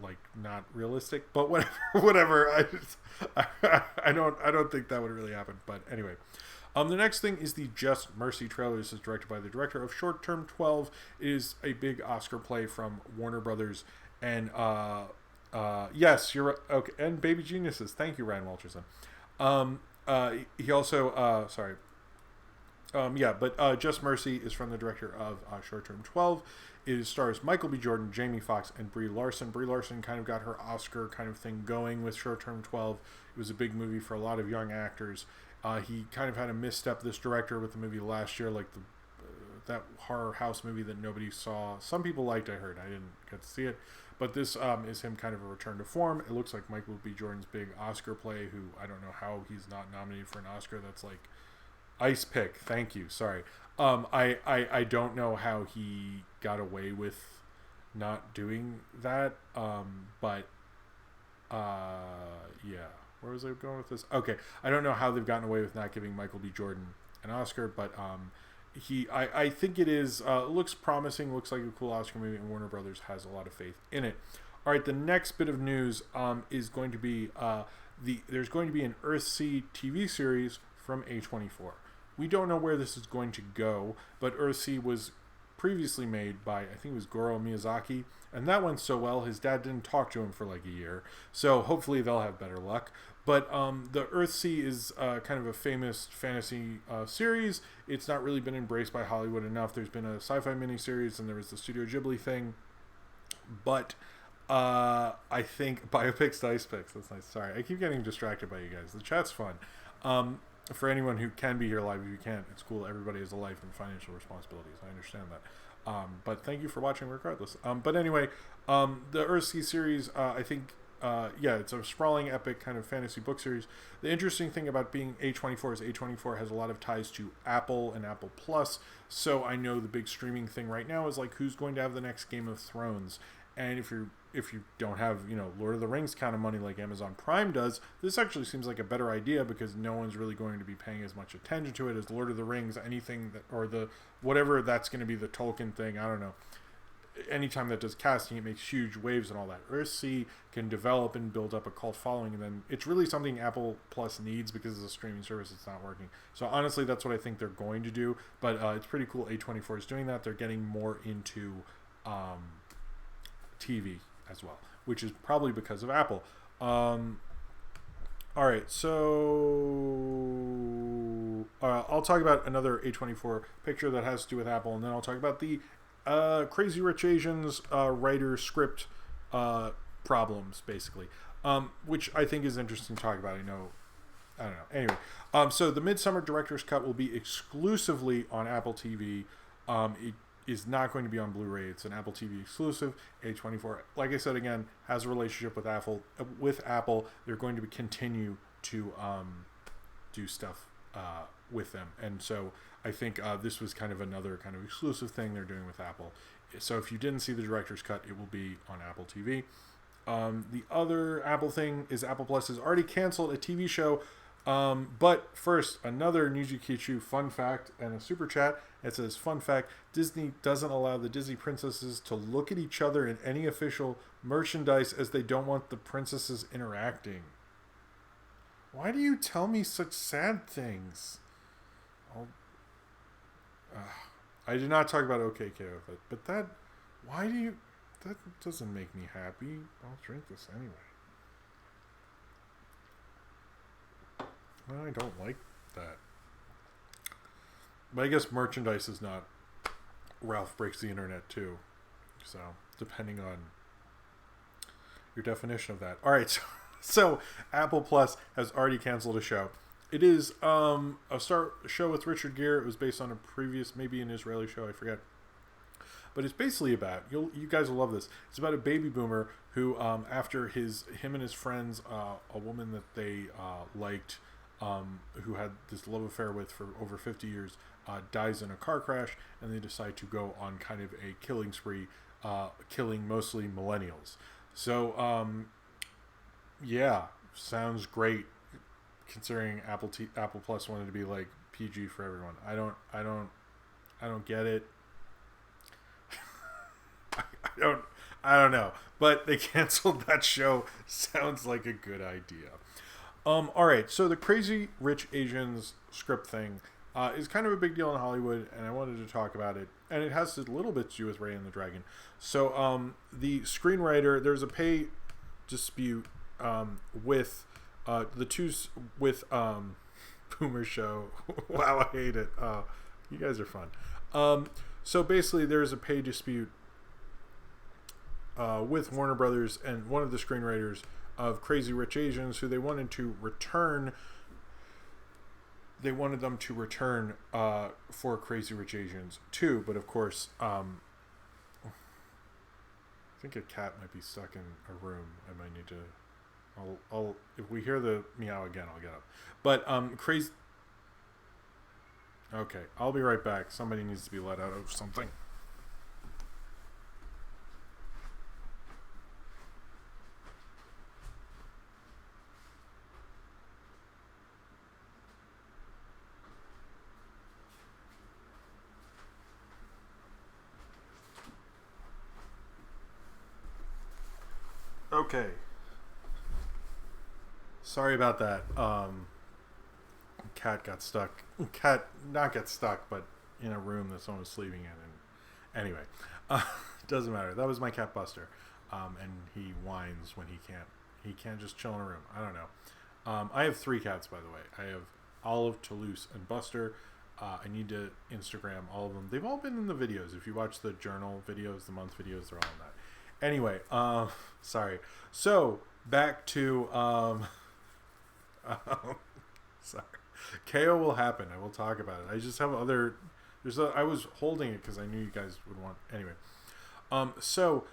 like not realistic. But whatever, whatever. I don't think that would really happen. But anyway, the next thing is the Just Mercy trailer. This is directed by the director of Short Term 12. It is a big Oscar play from Warner Brothers, and yes, you're okay. And Baby Geniuses. Thank you, Ryan Walterson. He also Just Mercy is from the director of Short Term 12. It stars Michael B. Jordan, Jamie Foxx, and Brie Larson. Brie Larson kind of got her Oscar kind of thing going with Short Term 12. It was a big movie for a lot of young actors. He kind of had a misstep, this director, with the movie last year, like that horror house movie that nobody saw. Some people liked, I heard. I didn't get to see it. But this is him kind of a return to form. It looks like Michael B. Jordan's big Oscar play, who I don't know how he's not nominated for an Oscar. That's like ice pick. Thank you. Sorry. I don't know how he got away with not doing that. Yeah. Where was I going with this? Okay. I don't know how they've gotten away with not giving Michael B. Jordan an Oscar, but I think it is looks promising, looks like a cool Oscar movie, and Warner Brothers has a lot of faith in it. All right, the next bit of news is going to be there's going to be an Earthsea TV series from A24. We don't know where this is going to go, but Earthsea was previously made by, I think it was Goro Miyazaki, and that went so well his dad didn't talk to him for like a year, so hopefully they'll have better luck. But the Earthsea is kind of a famous fantasy series. It's not really been embraced by Hollywood enough. There's been a sci-fi miniseries, and there was the Studio Ghibli thing. But I think biopics, dice picks. That's nice. Sorry, I keep getting distracted by you guys. The chat's fun. For anyone who can be here live, if you can't, it's cool. Everybody has a life and financial responsibilities. I understand that. But thank you for watching regardless. But anyway, the Earthsea series, I think... it's a sprawling, epic kind of fantasy book series. The interesting thing about being A24 is A24 has a lot of ties to Apple and Apple Plus. So I know the big streaming thing right now is like, who's going to have the next Game of Thrones? And if you don't have, Lord of the Rings kind of money like Amazon Prime does, this actually seems like a better idea, because no one's really going to be paying as much attention to it as Lord of the Rings, anything that, or the whatever that's going to be, the Tolkien thing. I don't know. Anytime that does casting, it makes huge waves and all that. Earthsea can develop and build up a cult following, and then it's really something Apple Plus needs, because as a streaming service, it's not working. So honestly, that's what I think they're going to do. But it's pretty cool A24 is doing that. They're getting more into TV as well, which is probably because of Apple. All right, so I'll talk about another A24 picture that has to do with Apple, and then I'll talk about the Crazy Rich Asians writer script problems, basically, which I think is interesting to talk about. I don't know. Anyway, so the Midsummer Director's Cut will be exclusively on Apple TV. It is not going to be on Blu-ray. It's an Apple TV exclusive. A24, like I said again, has a relationship with Apple. They're going to continue to do stuff with them, and so I think this was kind of another kind of exclusive thing they're doing with Apple. So if you didn't see the director's cut, it will be on Apple TV. The other Apple thing is Apple Plus has already canceled a TV show. But first, another Nijikichu fun fact and a super chat. It says, fun fact, Disney doesn't allow the Disney princesses to look at each other in any official merchandise, as they don't want the princesses interacting. Why do you tell me such sad things? I did not talk about OKK with it, but that doesn't make me happy. I'll drink this anyway. I don't like that. But I guess merchandise is not Ralph Breaks the Internet too. So, depending on your definition of that. Alright, so Apple Plus has already canceled a show. It is a show with Richard Gere. It was based on a previous, maybe an Israeli show, I forget. But it's basically about, you guys will love this, it's about a baby boomer who, after him and his friends, a woman that they liked, who had this love affair with for over 50 years, dies in a car crash, and they decide to go on kind of a killing spree, killing mostly millennials. So, yeah, sounds great, considering Apple Plus wanted to be like PG for everyone. I don't get it. I I don't know. But they canceled that show. Sounds like a good idea. All right, so the Crazy Rich Asians script thing is kind of a big deal in Hollywood, and I wanted to talk about it. And it has a little bit to do with Ray and the Dragon. So the screenwriter, there's a pay dispute with the two with Boomer Show. Wow, I hate it. You guys are fun. So basically, there's a pay dispute with Warner Brothers and one of the screenwriters of Crazy Rich Asians, who they wanted to return. They wanted them to return for Crazy Rich Asians 2, but of course, I think a cat might be stuck in a room. I might need to. I'll if we hear the meow again, I'll get up. But crazy. Okay, I'll be right back. Somebody needs to be let out of something. Okay. Sorry about that. Cat got stuck. Cat not get stuck, but in a room that someone was sleeping in. And anyway, doesn't matter. That was my cat Buster, and he whines when he can't. He can't just chill in a room. I don't know. I have 3 cats, by the way. I have Olive, Toulouse, and Buster. I need to Instagram all of them. They've all been in the videos. If you watch the journal videos, the month videos, they're all in that. Anyway, sorry. So back to sorry. KO will happen. I will talk about it. I just have other. I was holding it because I knew you guys would want. Anyway, so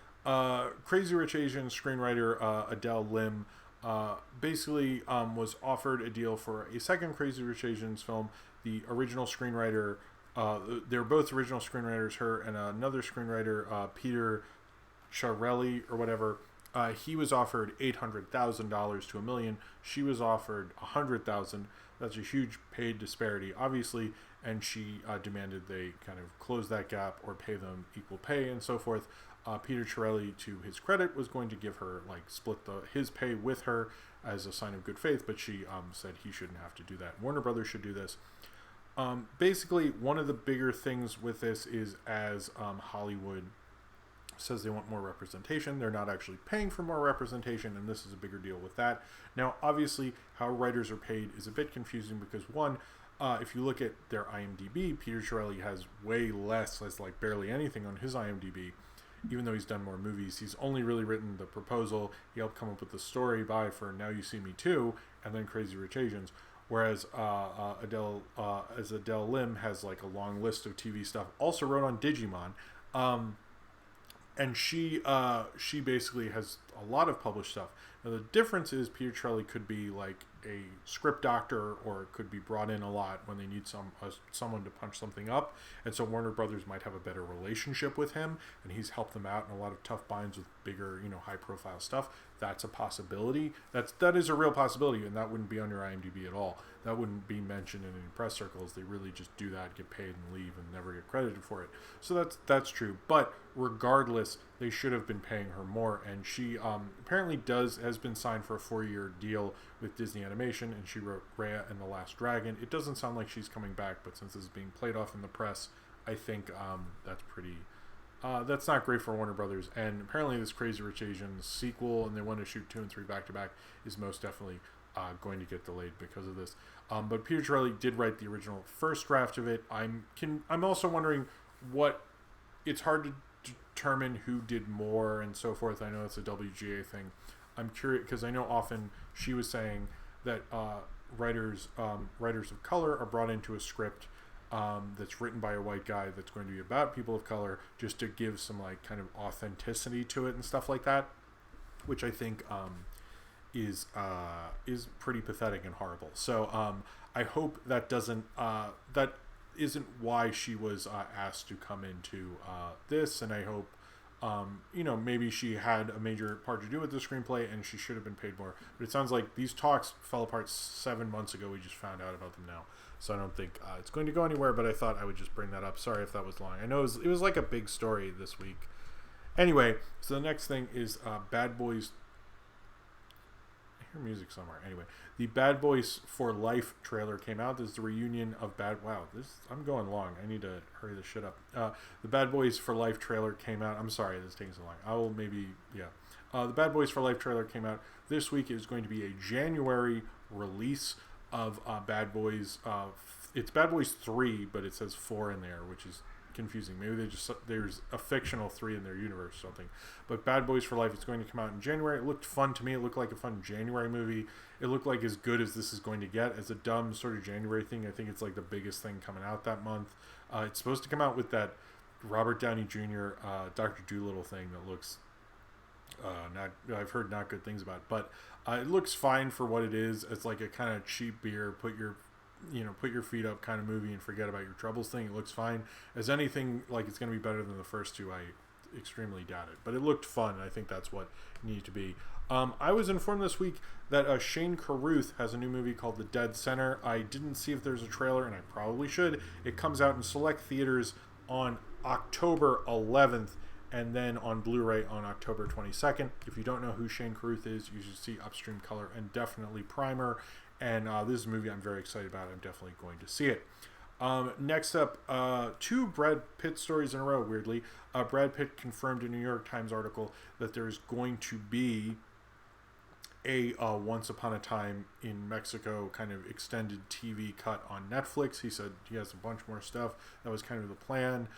Crazy Rich Asian screenwriter Adele Lim basically was offered a deal for a second Crazy Rich Asians film. The original screenwriter, they're both original screenwriters. Her and another screenwriter, Peter Chiarelli or whatever. He was offered $800,000 to $1 million. She was offered $100,000. That's a huge paid disparity, obviously, and she demanded they kind of close that gap or pay them equal pay and so forth. Peter Chiarelli, to his credit, was going to give her split his pay with her as a sign of good faith, but she said he shouldn't have to do that. Warner Brothers should do this. Basically, one of the bigger things with this is as Hollywood says they want more representation, they're not actually paying for more representation, and this is a bigger deal with that. Now, obviously, how writers are paid is a bit confusing because, one, if you look at their IMDb, Peter Chiarelli has way less, has barely anything on his IMDb, even though he's done more movies. He's only really written The Proposal. He helped come up with the story for Now You See Me Too, and then Crazy Rich Asians. Whereas Adele Lim has a long list of TV stuff. Also wrote on Digimon. And she basically has a lot of published stuff. Now the difference is Peter Chiarelli could be a script doctor, or could be brought in a lot when they need someone to punch something up, and so Warner Brothers might have a better relationship with him, and he's helped them out in a lot of tough binds with bigger, high profile stuff. That's a possibility. That is a real possibility, and that wouldn't be on your IMDb at all. That wouldn't be mentioned in any press circles. They really just do that, get paid, and leave, and never get credited for it. So that's true. But regardless, they should have been paying her more, and she apparently has been signed for a 4-year deal with Disney Animation, and she wrote Raya and the Last Dragon. It doesn't sound like she's coming back, but since this is being played off in the press, I think that's pretty. That's not great for Warner Brothers. And apparently, this Crazy Rich Asians sequel, and they want to shoot 2 and 3 back to back, is most definitely going to get delayed because of this. But Peter Chiarelli did write the original first draft of it. I'm also wondering what. It's hard to determine who did more and so forth. I know it's a WGA thing. I'm curious because I know often she was saying that writers of color are brought into a script that's written by a white guy that's going to be about people of color, just to give some kind of authenticity to it and stuff like that, which I think is pretty pathetic and horrible. So I hope that isn't why she was asked to come into this, and I hope maybe she had a major part to do with the screenplay and she should have been paid more. But it sounds like these talks fell apart 7 months ago. We just found out about them now. So I don't think it's going to go anywhere, but I thought I would just bring that up. Sorry if that was long. I know it was like a big story this week. Anyway, so the next thing is Bad Boys. I hear music somewhere. Anyway, the Bad Boys for Life trailer came out. This is the reunion of I'm going long. I need to hurry this shit up. The Bad Boys for Life trailer came out. I'm sorry, this is taking so long. The Bad Boys for Life trailer came out this week. It is going to be a January release of Bad Boys. It's Bad Boys 3, but it says 4 in there, which is confusing. Maybe there's a fictional 3 in their universe or something. But Bad Boys for Life is going to come out in January. It looked fun to me. It looked like a fun January movie. It looked like as good as this is going to get. As a dumb sort of January thing, I think it's like the biggest thing coming out that month. It's supposed to come out with that Robert Downey Jr. Dr. Dolittle thing that looks I've heard not good things about, but it looks fine for what it is. It's like a kind of cheap beer, put your feet up kind of movie and forget about your troubles thing. It looks fine. As anything like it's going to be better than the first two, I extremely doubt it. But it looked fun, and I think that's what it needed to be. I was informed this week that Shane Carruth has a new movie called The Dead Center. I didn't see if there's a trailer, and I probably should. It comes out in select theaters on October 11th, and then on Blu-ray on October 22nd. If you don't know who Shane Carruth is, you should see Upstream Color and definitely Primer. And this is a movie I'm very excited about. I'm definitely going to see it. Next up, 2 Brad Pitt stories in a row, weirdly. Brad Pitt confirmed in a New York Times article that there's going to be a Once Upon a Time in Mexico kind of extended TV cut on Netflix. He said he has a bunch more stuff. That was kind of the plan.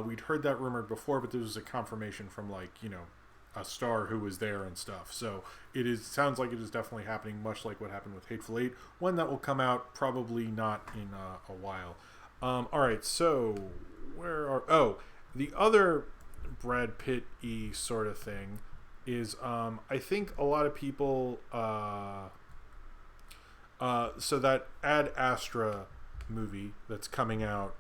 We'd heard that rumored before, but this was a confirmation from a star who was there and stuff. So sounds like it is definitely happening, much like what happened with Hateful Eight. One that will come out probably not in a while. All right, so the other Brad Pitt-y sort of thing is I think a lot of people so that Ad Astra movie that's coming out,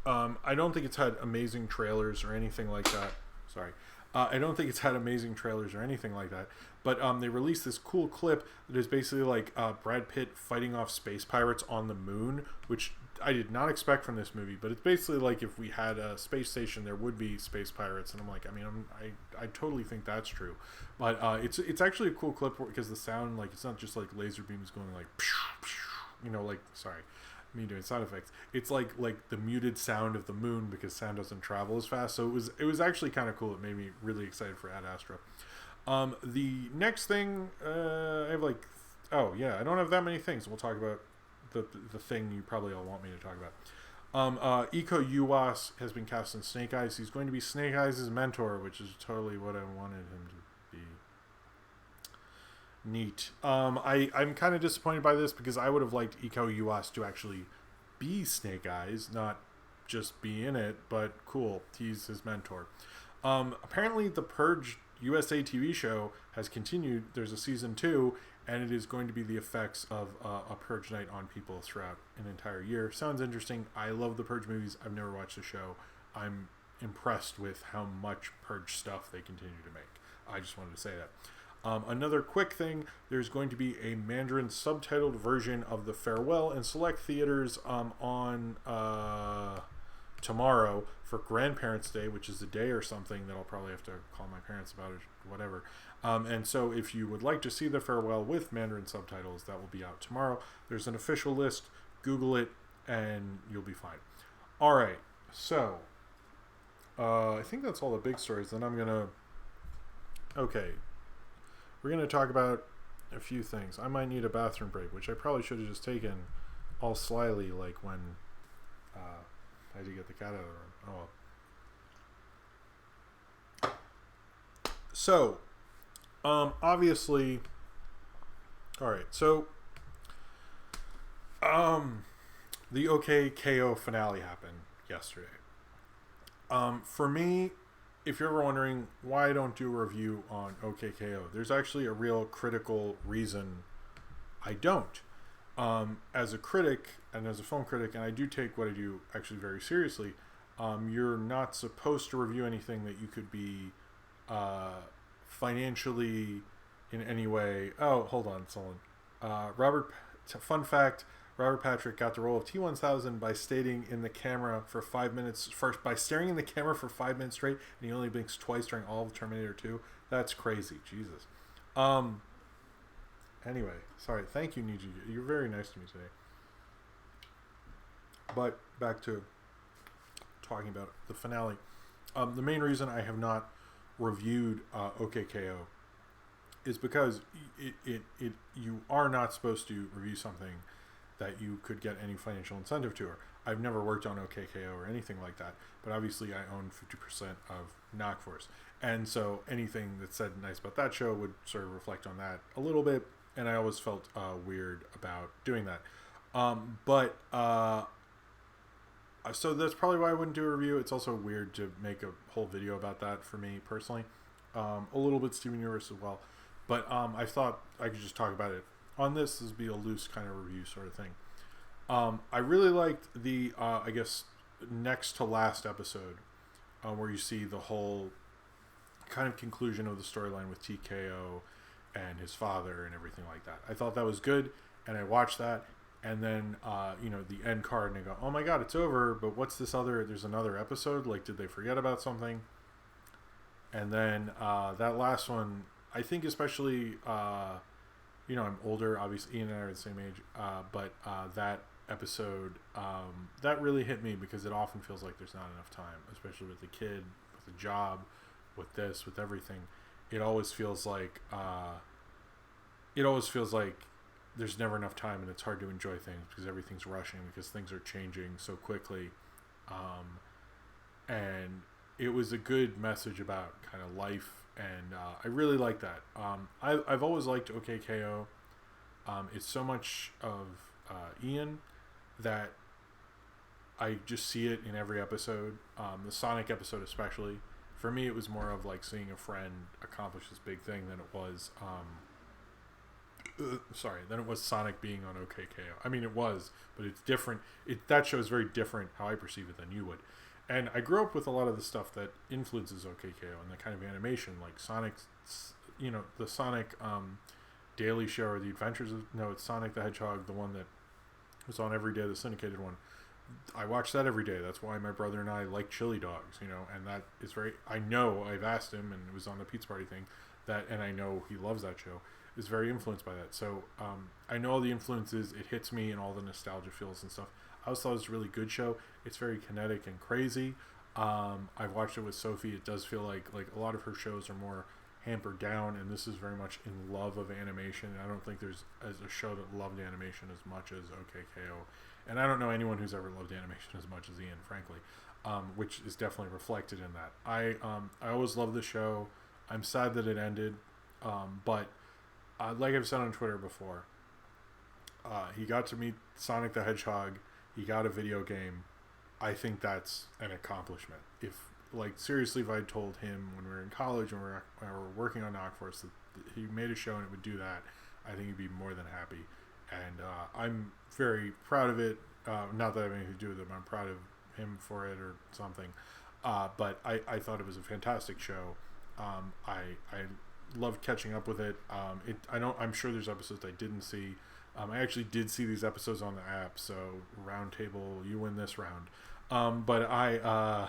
I don't think it's had amazing trailers or anything like that. Sorry. I don't think it's had amazing trailers or anything like that, but they released this cool clip that is basically like Brad Pitt fighting off space pirates on the moon, which I did not expect from this movie, but it's basically like if we had a space station, there would be space pirates, and I'm like, I totally think that's true, but it's actually a cool clip because the sound, like, it's not just like laser beams going like, sorry, me doing sound effects. It's like the muted sound of the moon because sound doesn't travel as fast. So it was actually kind of cool. It made me really excited for Ad Astra. The next thing I have I don't have that many things. We'll talk about the thing you probably all want me to talk about. Iko Uwais has been cast in Snake Eyes. He's going to be Snake Eyes' mentor, which is totally what I wanted him to be. Neat. I'm kind of disappointed by this because I would have liked Iko Uwais to actually be Snake Eyes, not just be in it, but cool. He's his mentor. Apparently the Purge USA TV show has continued. There's a season 2, and it is going to be the effects of a Purge night on people throughout an entire year. Sounds interesting. I love the Purge movies. I've never watched the show. I'm impressed with how much Purge stuff they continue to make. I just wanted to say that. Another quick thing, there's going to be a Mandarin subtitled version of The Farewell in select theaters on tomorrow for Grandparents' Day, which is a day or something that I'll probably have to call my parents about it, whatever. And so if you would like to see The Farewell with Mandarin subtitles, that will be out tomorrow. There's an official list. Google it, and you'll be fine. All right, so I think that's all the big stories. Then I'm going to... Okay. We're going to talk about a few things. I might need a bathroom break, which I probably should have just taken all slyly, like when I had to get the cat out of the room. Oh well. So, obviously, all right. So, the OK KO finale happened yesterday. For me, if you're ever wondering why I don't do a review on OKKO, there's actually a real critical reason I don't. As a critic and as a film critic, and I do take what I do actually very seriously, you're not supposed to review anything that you could be financially in any way. Oh, hold on, someone. Fun fact: Robert Patrick got the role of T-1000 by stating in the camera for 5 minutes. First, by staring in the camera for 5 minutes straight, and he only blinks twice during all of Terminator 2. That's crazy, Jesus. Anyway, sorry. Thank you, Niji. You're very nice to me today. But back to talking about the finale. The main reason I have not reviewed OKKO is because you are not supposed to review something that you could get any financial incentive to. I've never worked on OKKO or anything like that, but obviously I own 50% of Knockforce, and so anything that's said nice about that show would sort of reflect on that a little bit, and I always felt weird about doing that. So that's probably why I wouldn't do a review. It's also weird to make a whole video about that for me personally. A little bit Steven Universe as well. But I thought I could just talk about it on this. This would be a loose kind of review sort of thing. I really liked the, I guess, next to last episode where you see the whole kind of conclusion of the storyline with TKO and his father and everything like that. I thought that was good, and I watched that. And then, the end card, and I go, oh my god, it's over, but what's this other, there's another episode? Like, did they forget about something? And then that last one, I think especially, I'm older, obviously, Ian and I are the same age, but that episode, that really hit me because it often feels like there's not enough time, especially with the kid, with the job, with this, with everything. It always feels like, there's never enough time, and it's hard to enjoy things because everything's rushing, because things are changing so quickly. And it was a good message about kind of life, and I really like that. I've always liked OKKO. It's so much of Ian that I just see it in every episode. The Sonic episode especially. For me, it was more of like seeing a friend accomplish this big thing than it was... than it was Sonic being on OKKO. I mean, it was, but it's different. That show is very different how I perceive it than you would. And I grew up with a lot of the stuff that influences OKKO and the kind of animation, like Sonic's, the Sonic Daily Show, or the Adventures of... No, it's Sonic the Hedgehog, the one that was on every day, the syndicated one. I watch that every day. That's why my brother and I like chili dogs, and that is very... I know, I've asked him, and it was on the Pizza Party thing, and I know he loves that show. Is very influenced by that. So I know all the influences. It hits me and all the nostalgia feels and stuff. I also thought it was a really good show. It's very kinetic and crazy. I've watched it with Sophie. It does feel like a lot of her shows are more hampered down, and this is very much in love of animation. I don't think there's a show that loved animation as much as OKKO. And I don't know anyone who's ever loved animation as much as Ian, frankly, which is definitely reflected in that. I always loved the show. I'm sad that it ended, but... like I've said on Twitter before, he got to meet Sonic the Hedgehog. He got a video game. I think that's an accomplishment. Seriously, if I had told him when we were in college and we were working on Knockforce that he made a show and it would do that, I think he'd be more than happy. And I'm very proud of it. Not that I have anything to do with it, but I'm proud of him for it or something. But I thought it was a fantastic show. I loved catching up with it. I'm sure there's episodes I didn't see. I actually did see these episodes on the app, so roundtable, you win this round. But I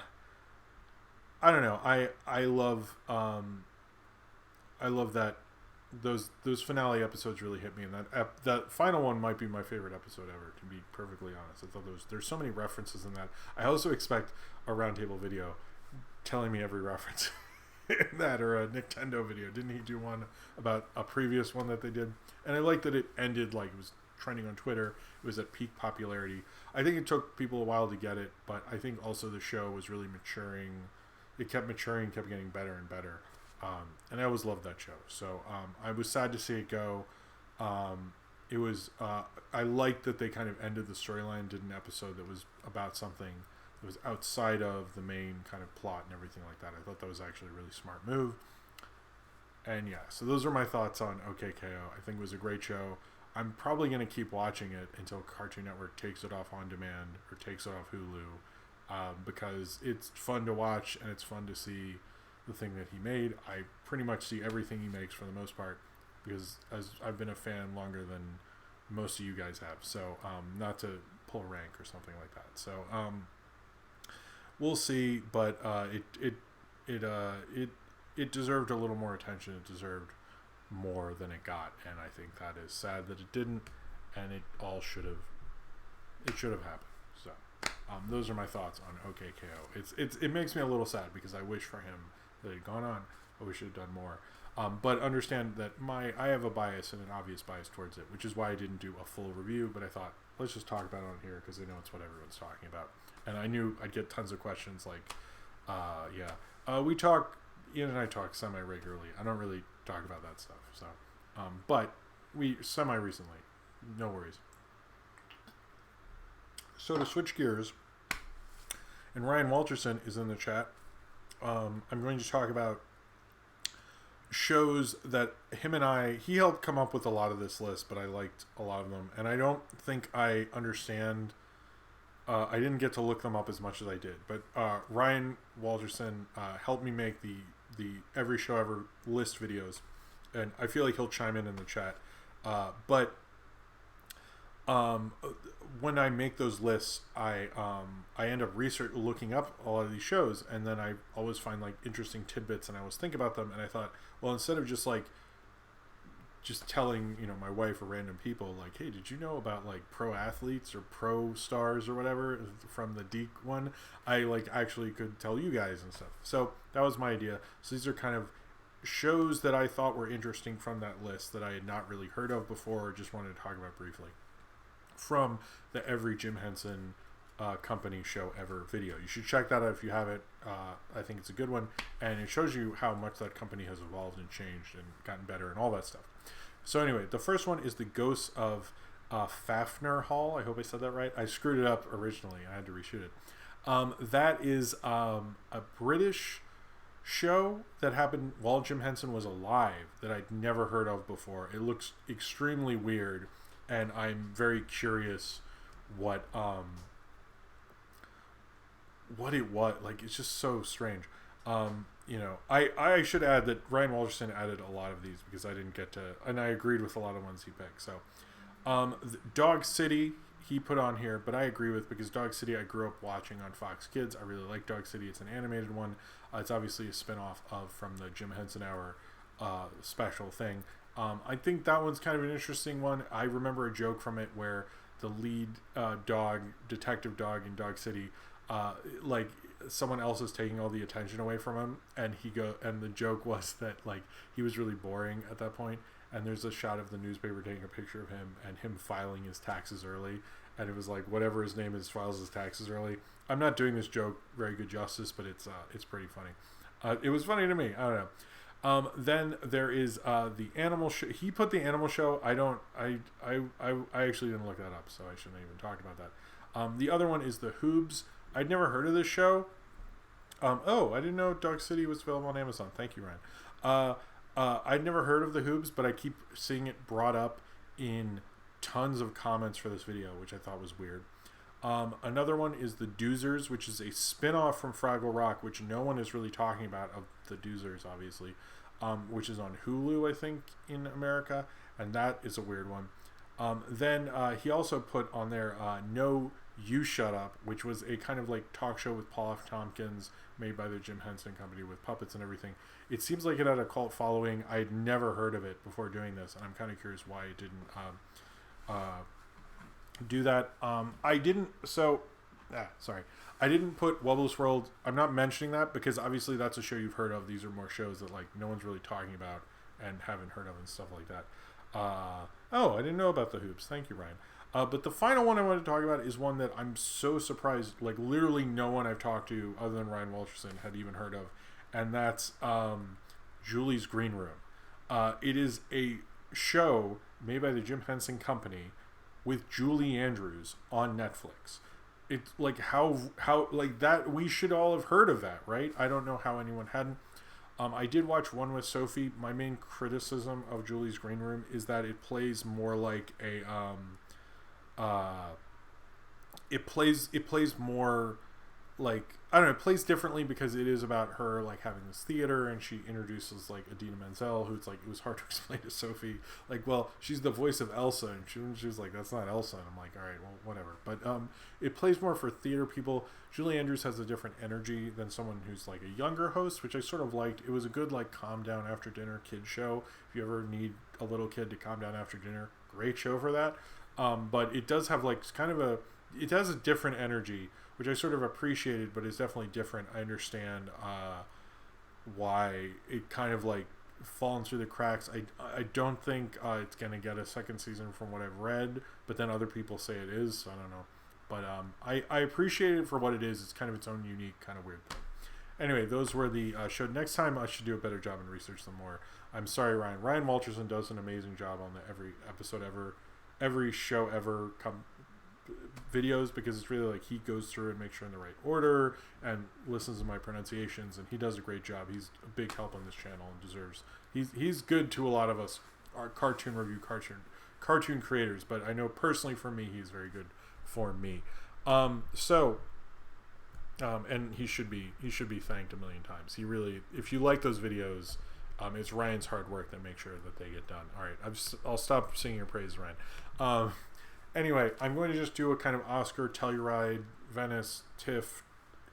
don't know. I love that those finale episodes really hit me, and that final one might be my favorite episode ever, to be perfectly honest. I thought there's so many references in that. I also expect a roundtable video telling me every reference in that, or a Nintendo video. Didn't he do one about a previous one that they did? And I like that it ended like it was trending on Twitter. It was at peak popularity. I think it took people a while to get it, but I think also the show was really maturing. It kept maturing, kept getting better and better. And I always loved that show. So I was sad to see it go. It was I liked that they kind of ended the storyline, did an episode that was about something that was outside of the main kind of plot and everything like that. I thought that was actually a really smart move. And yeah, so those are my thoughts on OKKO. I think it was a great show. I'm probably going to keep watching it until Cartoon Network takes it off on demand or takes it off Hulu. because it's fun to watch and it's fun to see the thing that he made. I pretty much see everything he makes for the most part because as I've been a fan longer than most of you guys have. So not to pull rank or something like that. So we'll see, but it deserved a little more attention. It deserved more than it got, and I think that is sad that it didn't, and it all should have happened. So those are my thoughts on OKKO. It makes me a little sad because I wish for him that it had gone on. I wish it had done more. But understand that I have a bias and an obvious bias towards it, which is why I didn't do a full review, but I thought, let's just talk about it on here because I know it's what everyone's talking about. And I knew I'd get tons of questions like, we talk, Ian and I talk semi-regularly. I don't really talk about that stuff. So, but we semi-recently, no worries. So to switch gears, and Ryan Walterson is in the chat, I'm going to talk about shows that he helped come up with a lot of this list, but I liked a lot of them, and I don't think I understand. I didn't get to look them up as much as I did, but Ryan Walterson helped me make the every show ever list videos, and I feel like he'll chime in the chat. But when I make those lists, I end up looking up a lot of these shows, and then I always find like interesting tidbits, and I always think about them, and I thought, well, instead of just telling my wife or random people like, hey, did you know about like pro athletes or pro stars or whatever from the Deke one, I actually could tell you guys and stuff. So that was my idea. So these are kind of shows that I thought were interesting from that list that I had not really heard of before or just wanted to talk about briefly from the Every Jim Henson Company Show Ever video. You should check that out if you haven't. I think it's a good one, and it shows you how much that company has evolved and changed and gotten better and all that stuff. So anyway, the first one is the Ghosts of Fafner Hall. I hope I said that right. I screwed it up originally. I had to reshoot it. That is a British show that happened while Jim Henson was alive that I'd never heard of before. It looks extremely weird, and I'm very curious what it was. Like, it's just so strange. I should add that Ryan Walterson added a lot of these because I didn't get to, and I agreed with a lot of ones he picked. So, Dog City he put on here, but I agree with, because Dog City I grew up watching on Fox Kids. I really like Dog City. It's an animated one. It's obviously a spinoff from the Jim Henson Hour special thing. I think that one's kind of an interesting one. I remember a joke from it where the lead detective dog in Dog City, someone else is taking all the attention away from him, and the joke was that he was really boring at that point, and there's a shot of the newspaper taking a picture of him and him filing his taxes early, and it was like, whatever his name is files his taxes early. I'm not doing this joke very good justice, but it's pretty funny. It was funny to me. I don't know. Then there is the Animal Show. He put the Animal Show. I actually didn't look that up, so I shouldn't even talk about that. The other one is the Hoobs. I'd never heard of this show. I didn't know Dog City was available on Amazon. Thank you, Ryan. I'd never heard of the Hoobs, but I keep seeing it brought up in tons of comments for this video, which I thought was weird. Another one is the Doozers, which is a spin-off from Fraggle Rock, which no one is really talking about, of the Doozers, obviously, which is on Hulu, I think, in America, and that is a weird one. Then he also put on there No You Shut Up, which was a kind of talk show with Paul F. Tompkins, made by the Jim Henson Company with puppets and everything. It seems like it had a cult following. I'd never heard of it before doing this, and I'm kind of curious why it didn't do that. I didn't put Wubbles World. I'm not mentioning that because obviously that's a show you've heard of. These are more shows that no one's really talking about and haven't heard of and stuff like that. I didn't know about the Hoops. Thank you, Ryan. But the final one I want to talk about is one that I'm so surprised, literally no one I've talked to other than Ryan Walterson had even heard of, and that's Julie's Green Room. It is a show made by the Jim Henson Company with Julie Andrews on Netflix. It's how that, we should all have heard of that, right? I don't know how anyone hadn't. I did watch one with Sophie. My main criticism of Julie's Green Room is that it plays more like a it plays more like, I don't know, it plays differently because it is about her like having this theater, and she introduces like Idina Menzel, who's like, it was hard to explain to Sophie, like, well, she's the voice of Elsa, and she was like, that's not Elsa, and I'm like, all right, well, whatever. But it plays more for theater people. Julie Andrews has a different energy than someone who's like a younger host, which I sort of liked. It was a good like calm down after dinner kid show. If you ever need a little kid to calm down after dinner, great show for that. But it does have like kind of it has a different energy, which I sort of appreciated, but it's definitely different. I understand why it kind of like fallen through the cracks. I don't think it's going to get a second season from what I've read, but then other people say it is, so I don't know. But I appreciate it for what it is. It's kind of its own unique, kind of weird thing. Anyway, those were the show. Next time I should do a better job and research them more. I'm sorry, Ryan. Ryan Walterson does an amazing job on every episode ever, every show ever videos, because it's really like he goes through and makes sure in the right order and listens to my pronunciations, and he does a great job. He's a big help on this channel and deserves. He's good to a lot of us, our cartoon cartoon creators, but I know personally for me, he's very good for me. And he should be thanked a million times. He really, if you like those videos, it's Ryan's hard work that makes sure that they get done. All right, I'll stop singing your praise, Ryan. Anyway, I'm going to just do a kind of Oscar, Telluride, Venice, TIFF,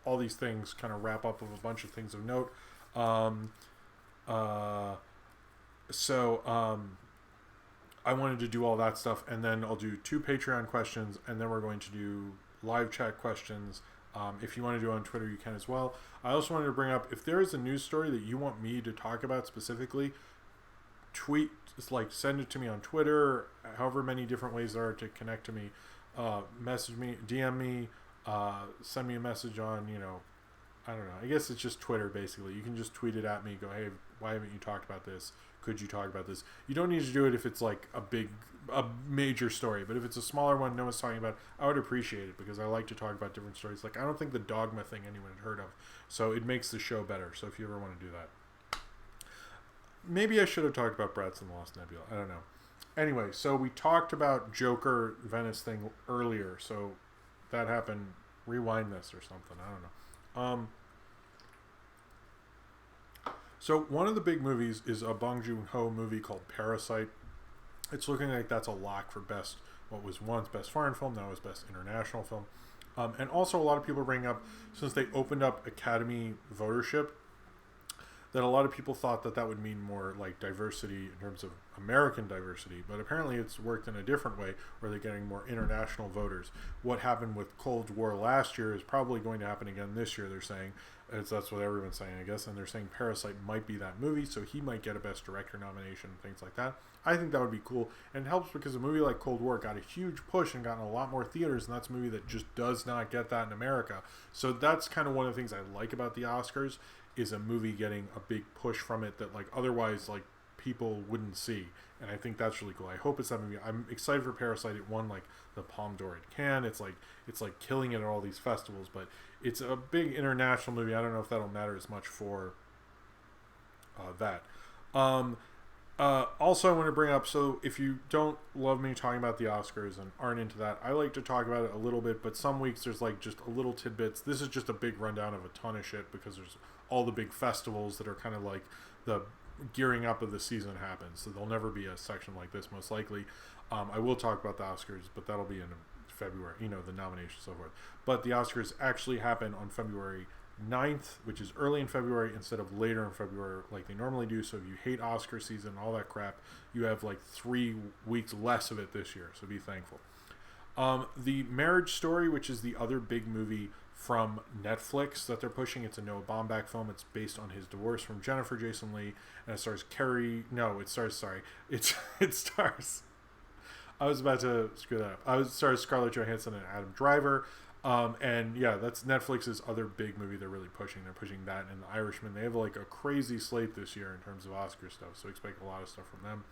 all these things, kind of wrap up of a bunch of things of note. I wanted to do all that stuff, and then I'll do 2 Patreon questions, and then we're going to do live chat questions. If you want to do it on Twitter, you can as well. I also wanted to bring up, if there is a news story that you want me to talk about specifically, tweet, just like send it to me on Twitter, however many different ways there are to connect to me. Message me, DM me, send me a message on, I don't know, I guess it's just Twitter basically. You can just tweet it at me, go, hey, why haven't you talked about this? Could you talk about this? You don't need to do it if it's like a major story, but if it's a smaller one no one's talking about, I would appreciate it, because I like to talk about different stories. Like, I don't think the dogma thing anyone had heard of, so it makes the show better. So if you ever want to do that. Maybe I should have talked about Bratz and the Lost Nebula. I don't know. Anyway, so we talked about Joker Venice thing earlier, so that happened. Rewind this or something. I don't know. So one of the big movies is a Bong Joon-ho movie called Parasite. It's looking like that's a lock for what was once best foreign film, now is best international film. And also a lot of people bring up, since they opened up Academy votership, that a lot of people thought that would mean more like diversity in terms of American diversity, but apparently it's worked in a different way, where they're getting more international voters. What happened with Cold War last year is probably going to happen again this year, they're saying. That's what everyone's saying, I guess, and they're saying Parasite might be that movie, so he might get a Best Director nomination and things like that. I think that would be cool, and it helps because a movie like Cold War got a huge push and got in a lot more theaters, and that's a movie that just does not get that in America. So that's kind of one of the things I like about the Oscars, is a movie getting a big push from it that like otherwise like people wouldn't see, and I think that's really cool. I hope it's that movie. I'm excited for Parasite. It won like the Palme d'Or at Cannes. It's like killing it at all these festivals, but it's a big international movie. I don't know if that'll matter as much for that. Also, I want to bring up, so if you don't love me talking about the Oscars and aren't into that, I like to talk about it a little bit, but some weeks there's like just a little tidbits. This is just a big rundown of a ton of shit, because there's all the big festivals that are kind of like the gearing up of the season happens, so there'll never be a section like this, most likely. I will talk about the Oscars, but that'll be in February, the nominations and so forth. But the Oscars actually happen on February 9th, which is early in February instead of later in February like they normally do. So if you hate Oscar season and all that crap, you have like 3 weeks less of it this year, so be thankful. The Marriage Story, which is the other big movie from Netflix that they're pushing, it's a Noah Baumbach film. It's based on his divorce from Jennifer Jason Leigh, and it stars I was about to screw that up. It stars Scarlett Johansson and Adam Driver. And yeah, that's Netflix's other big movie they're really pushing. They're pushing that and The Irishman. They have like a crazy slate this year in terms of Oscar stuff, so expect a lot of stuff from them.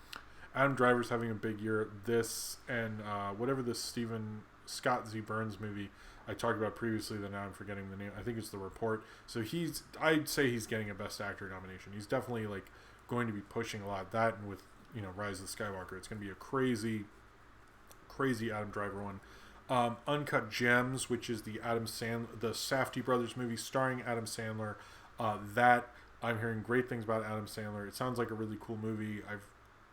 Adam Driver's having a big year. This and whatever this Scott Z. Burns movie I talked about previously, that now I'm forgetting the name. I think it's The Report. So I'd say he's getting a Best Actor nomination. He's definitely like going to be pushing a lot. That, and with Rise of the Skywalker, it's going to be a crazy Adam Driver one. Uncut Gems, which is the the Safdie brothers movie starring Adam Sandler. That I'm hearing great things about Adam Sandler. It sounds like a really cool movie. I've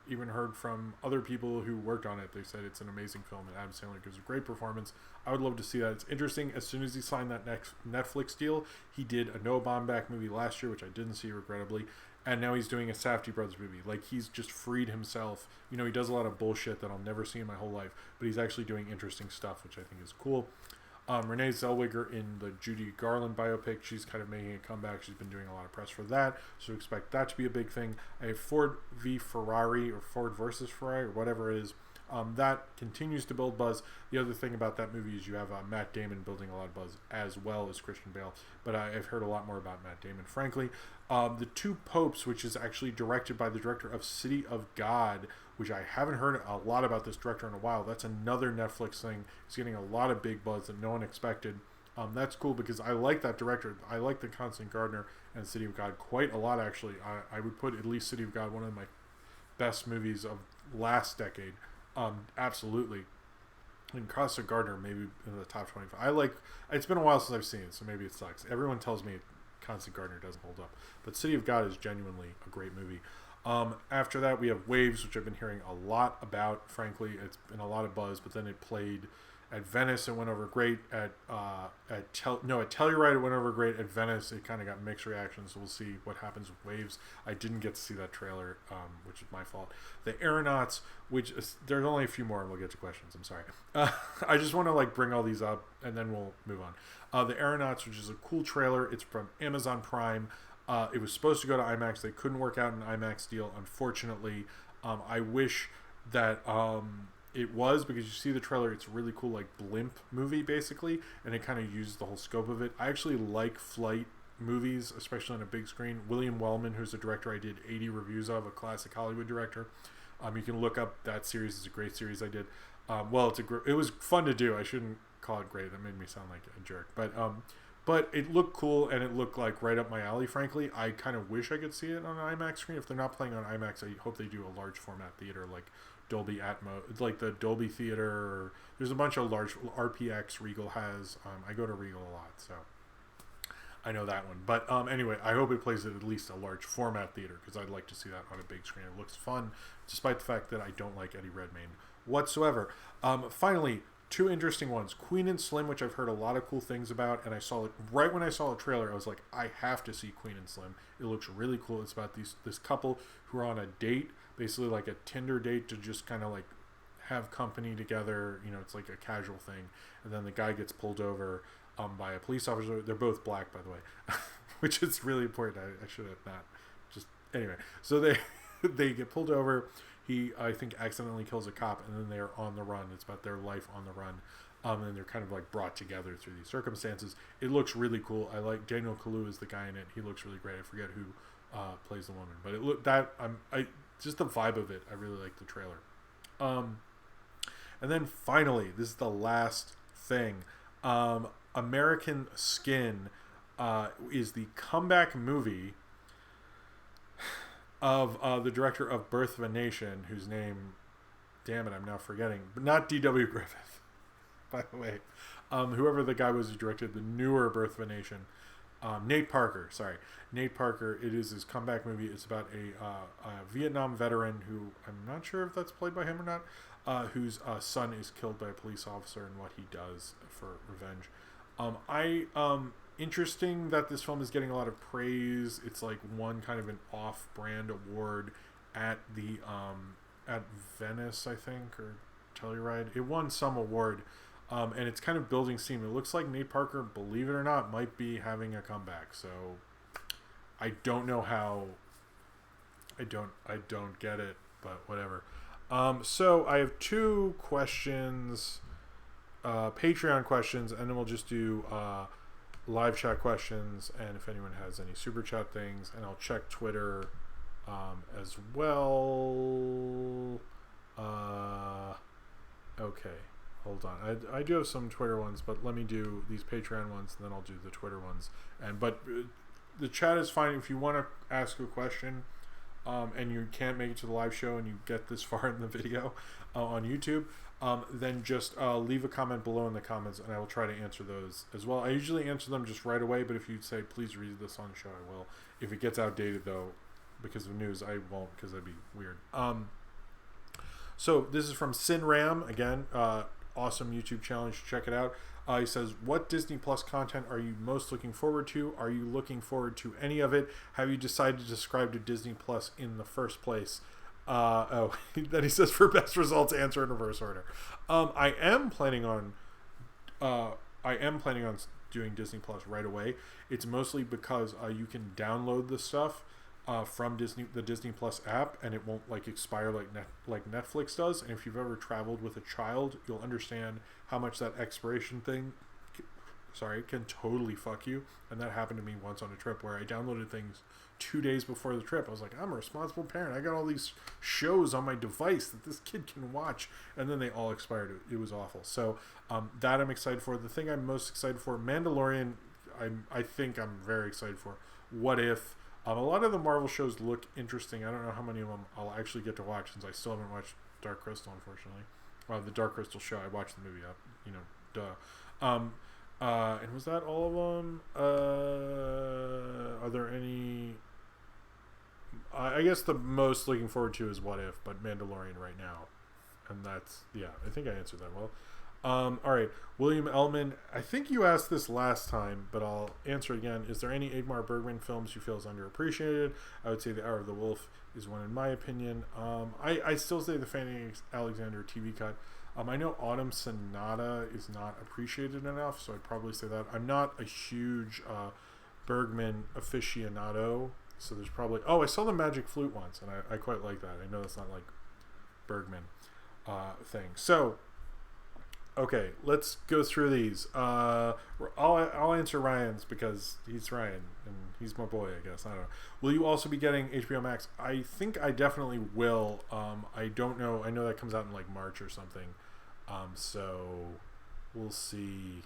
even heard from other people who worked on it. They said it's an amazing film and Adam Sandler gives a great performance. I would love to see that. It's interesting. As soon as he signed that next Netflix deal, he did a Noah Baumbach movie last year, which I didn't see regrettably. And now he's doing a Safdie Brothers movie. Like, he's just freed himself. You know, he does a lot of bullshit that I'll never see in my whole life, but he's actually doing interesting stuff, which I think is cool. Renee Zellweger in the Judy Garland biopic, she's kind of making a comeback. She's been doing a lot of press for that, so expect that to be a big thing. I have Ford v Ferrari, or Ford versus Ferrari, or whatever it is. That continues to build buzz. The other thing about that movie is you have Matt Damon building a lot of buzz, as well as Christian Bale. But I've heard a lot more about Matt Damon, frankly. The Two Popes, which is actually directed by the director of City of God, which I haven't heard a lot about this director in a while. That's another Netflix thing. He's getting a lot of big buzz that no one expected. That's cool because I like that director. I like the Constant Gardener and City of God quite a lot, actually. I would put at least City of God one of my best movies of last decade. Absolutely. And Constant Gardener maybe in the top 25. It's been a while since I've seen it, so maybe it sucks. Everyone tells me Constant Gardener doesn't hold up, but City of God is genuinely a great movie. After that, we have Waves, which I've been hearing a lot about. Frankly, it's been a lot of buzz, but then it played at Venice. It went over great at Telluride. It went over great at Venice. It kind of got mixed reactions. So we'll see what happens with Waves. I didn't get to see that trailer, which is my fault. The Aeronauts, which there's only a few more, and we'll get to questions. I'm sorry. I just want to bring all these up, and then we'll move on. The Aeronauts, which is a cool trailer. It's from Amazon Prime. It was supposed to go to IMAX. They couldn't work out an IMAX deal, unfortunately. I wish that it was, because you see the trailer, it's a really cool blimp movie basically, and it kind of uses the whole scope of it. I actually like flight movies, especially on a big screen. William Wellman, who's a director I did 80 reviews of, a classic Hollywood director. You can look up that series. It's a great series I did. It was fun to do. I shouldn't call it great. That made me sound like a jerk, but it looked cool, and it looked right up my alley, frankly. I kind of wish I could see it on an IMAX screen. If they're not playing on IMAX, I hope they do a large format theater like Dolby Atmos, like the Dolby Theater. Or there's a bunch of large RPX Regal has. I go to Regal a lot, so I know that one. But anyway, I hope it plays at least a large format theater, because I'd like to see that on a big screen. It looks fun, despite the fact that I don't like Eddie Redmayne whatsoever. Finally, two interesting ones. Queen and Slim, which I've heard a lot of cool things about, and I saw it right when I saw the trailer. I was like, I have to see Queen and Slim. It looks really cool. It's about this couple who are on a date, basically like a Tinder date, to just kind of have company together. You know, it's like a casual thing. And then the guy gets pulled over by a police officer. They're both black, by the way, which is really important. I should have not. Just anyway. So they get pulled over. He, I think, accidentally kills a cop, and then they're on the run. It's about their life on the run. And they're kind of brought together through these circumstances. It looks really cool. I like Daniel Kaluuya is the guy in it. He looks really great. I forget who plays the woman, but just the vibe of it. I really like the trailer. And then finally, this is the last thing. American Skin is the comeback movie of the director of Birth of a Nation, whose name, damn it, I'm now forgetting, but not D.W. Griffith, by the way. Whoever the guy was who directed the newer Birth of a Nation. Nate Parker. It is his comeback movie. It's about a Vietnam veteran who, I'm not sure if that's played by him or not, whose son is killed by a police officer, and what he does for revenge. Interesting that this film is getting a lot of praise. It's won kind of an off-brand award at the at Venice, I think, or Telluride. It won some award, and it's kind of building steam. It looks like Nate Parker, believe it or not, might be having a comeback. So I don't know how. I don't get it, but whatever. So I have two questions, Patreon questions, and then we'll just do live chat questions, and if anyone has any super chat things, and I'll check Twitter as well. Okay, hold on. I do have some Twitter ones, but let me do these Patreon ones, and then I'll do the Twitter ones. But the chat is fine if you want to ask a question, and you can't make it to the live show and you get this far in the video on YouTube. then just leave a comment below in the comments, and I will try to answer those as well. I usually answer them just right away, but if you say, please read this on the show, I will. If it gets outdated, though, because of news, I won't, because that'd be weird. So this is from Sin Ram, again, awesome YouTube challenge, check it out. He says, what Disney Plus content are you most looking forward to? Are you looking forward to any of it? Have you decided to subscribe to Disney Plus in the first place? Then he says, for best results, answer in reverse order. I am planning on doing Disney Plus right away. It's mostly because you can download the stuff from the Disney Plus app, and it won't like expire like Netflix does. And if you've ever traveled with a child, you'll understand how much that expiration thing can totally fuck you. And that happened to me once on a trip where I downloaded things 2 days before the trip. I was like, I'm a responsible parent. I got all these shows on my device that this kid can watch, and then they all expired. It was awful. So that I'm excited for. The thing I'm most excited for, Mandalorian, I think I'm very excited for. What If? A lot of the Marvel shows look interesting. I don't know how many of them I'll actually get to watch, since I still haven't watched Dark Crystal, unfortunately. The Dark Crystal show, I watched the movie, duh. And was that all of them? Are there any? I guess the most looking forward to is What If, but Mandalorian right now. And that's, I think I answered that well. All right, William Ellman, I think you asked this last time, but I'll answer it again. Is there any Ingmar Bergman films you feel is underappreciated? I would say The Hour of the Wolf is one, in my opinion. I still say the Fanny Alexander TV cut. I know Autumn Sonata is not appreciated enough, so I'd probably say that. I'm not a huge Bergman aficionado, so there's probably... Oh, I saw The Magic Flute once, and I quite like that. I know that's not like Bergman thing. So... Okay, let's go through these. I'll answer Ryan's because he's Ryan and he's my boy, I guess. I don't know. Will you also be getting HBO Max? I think I definitely will. I don't know. I know that comes out in like March or something. So we'll see.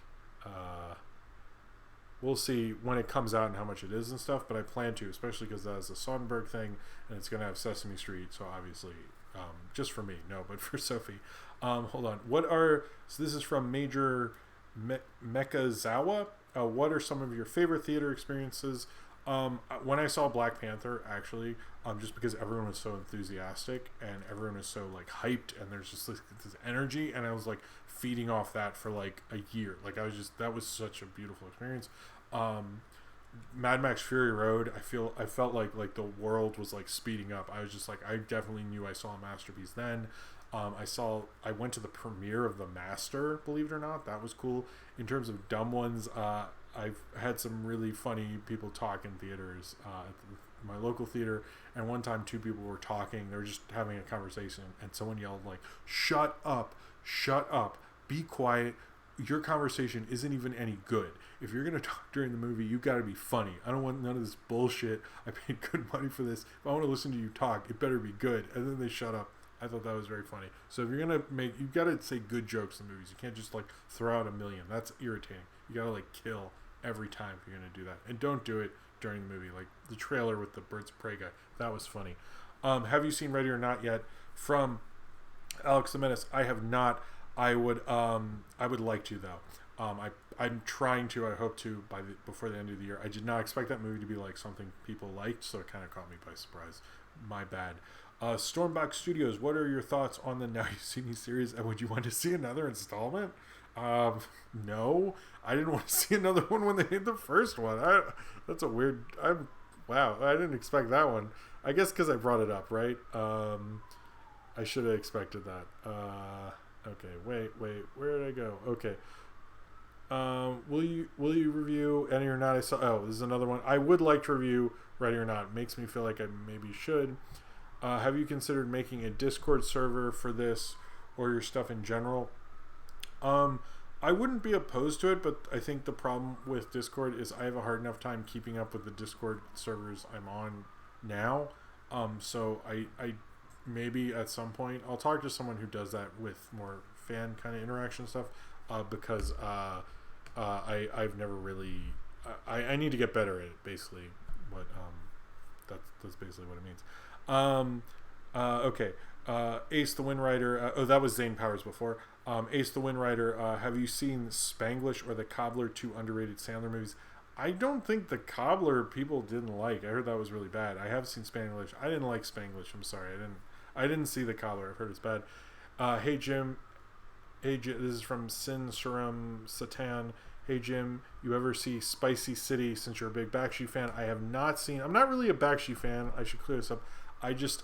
We'll see when it comes out and how much it is and stuff. But I plan to, especially because that's a Soderbergh thing and it's gonna have Sesame Street. So obviously, just for me, no, but for Sophie. Hold on. So this is from Major Mekazawa. What are some of your favorite theater experiences? When I saw Black Panther, actually, just because everyone was so enthusiastic and everyone was so like hyped, and there's just this energy, and I was like feeding off that for like a year. Like that was such a beautiful experience. Mad Max Fury Road, I felt like the world was like speeding up. I was just like, I definitely knew I saw a masterpiece then. I went to the premiere of The Master, believe it or not. That was cool. In terms of dumb ones, I've had some really funny people talk in theaters at my local theater. And one time, two people were talking. They were just having a conversation, and someone yelled like, "Shut up! Shut up! Be quiet! Your conversation isn't even any good. If you're gonna talk during the movie, you got to be funny. I don't want none of this bullshit. I paid good money for this. If I want to listen to you talk, it better be good." And then they shut up. I thought that was very funny. So if you're gonna you gotta say good jokes in movies. You can't just like throw out a million. That's irritating. You gotta like kill every time if you're gonna do that. And don't do it during the movie. Like the trailer with the Birds of Prey guy. That was funny. Have you seen Ready or Not yet? From Alex the Menace. I have not. I would like to though. I'm trying to. I hope to before the end of the year. I did not expect that movie to be like something people liked, so it kind of caught me by surprise. My bad. Stormbox Studios, what are your thoughts on the Now You See Me series, and would you want to see another installment? No, I didn't want to see another one when they made the first one. That's a weird. Wow, I didn't expect that one. I guess because I brought it up, right? I should have expected that. Okay, wait, where did I go? Okay. Will you review Ready or Not? This is another one. I would like to review Ready or Not. It makes me feel like I maybe should. Have you considered making a Discord server for this or your stuff in general? I wouldn't be opposed to it, but I think the problem with Discord is I have a hard enough time keeping up with the Discord servers I'm on now. So I maybe at some point I'll talk to someone who does that with more fan kind of interaction stuff, because I've never really I need to get better at it, basically. What that's basically what it means. Okay. Ace the Wind Rider. That was Zane Powers before. Ace the Wind Rider. Have you seen Spanglish or The Cobbler, two underrated Sandler movies? I don't think The Cobbler people didn't like. I heard that was really bad. I have seen Spanglish. I didn't like Spanglish. I'm sorry. I didn't see The Cobbler. I've heard it's bad. Hey Jim. Hey Jim. This is from Sin Suram Satan. Hey Jim, you ever see Spicy City? Since you're a big Bakshi fan, I have not seen. I'm not really a Bakshi fan. I should clear this up. I just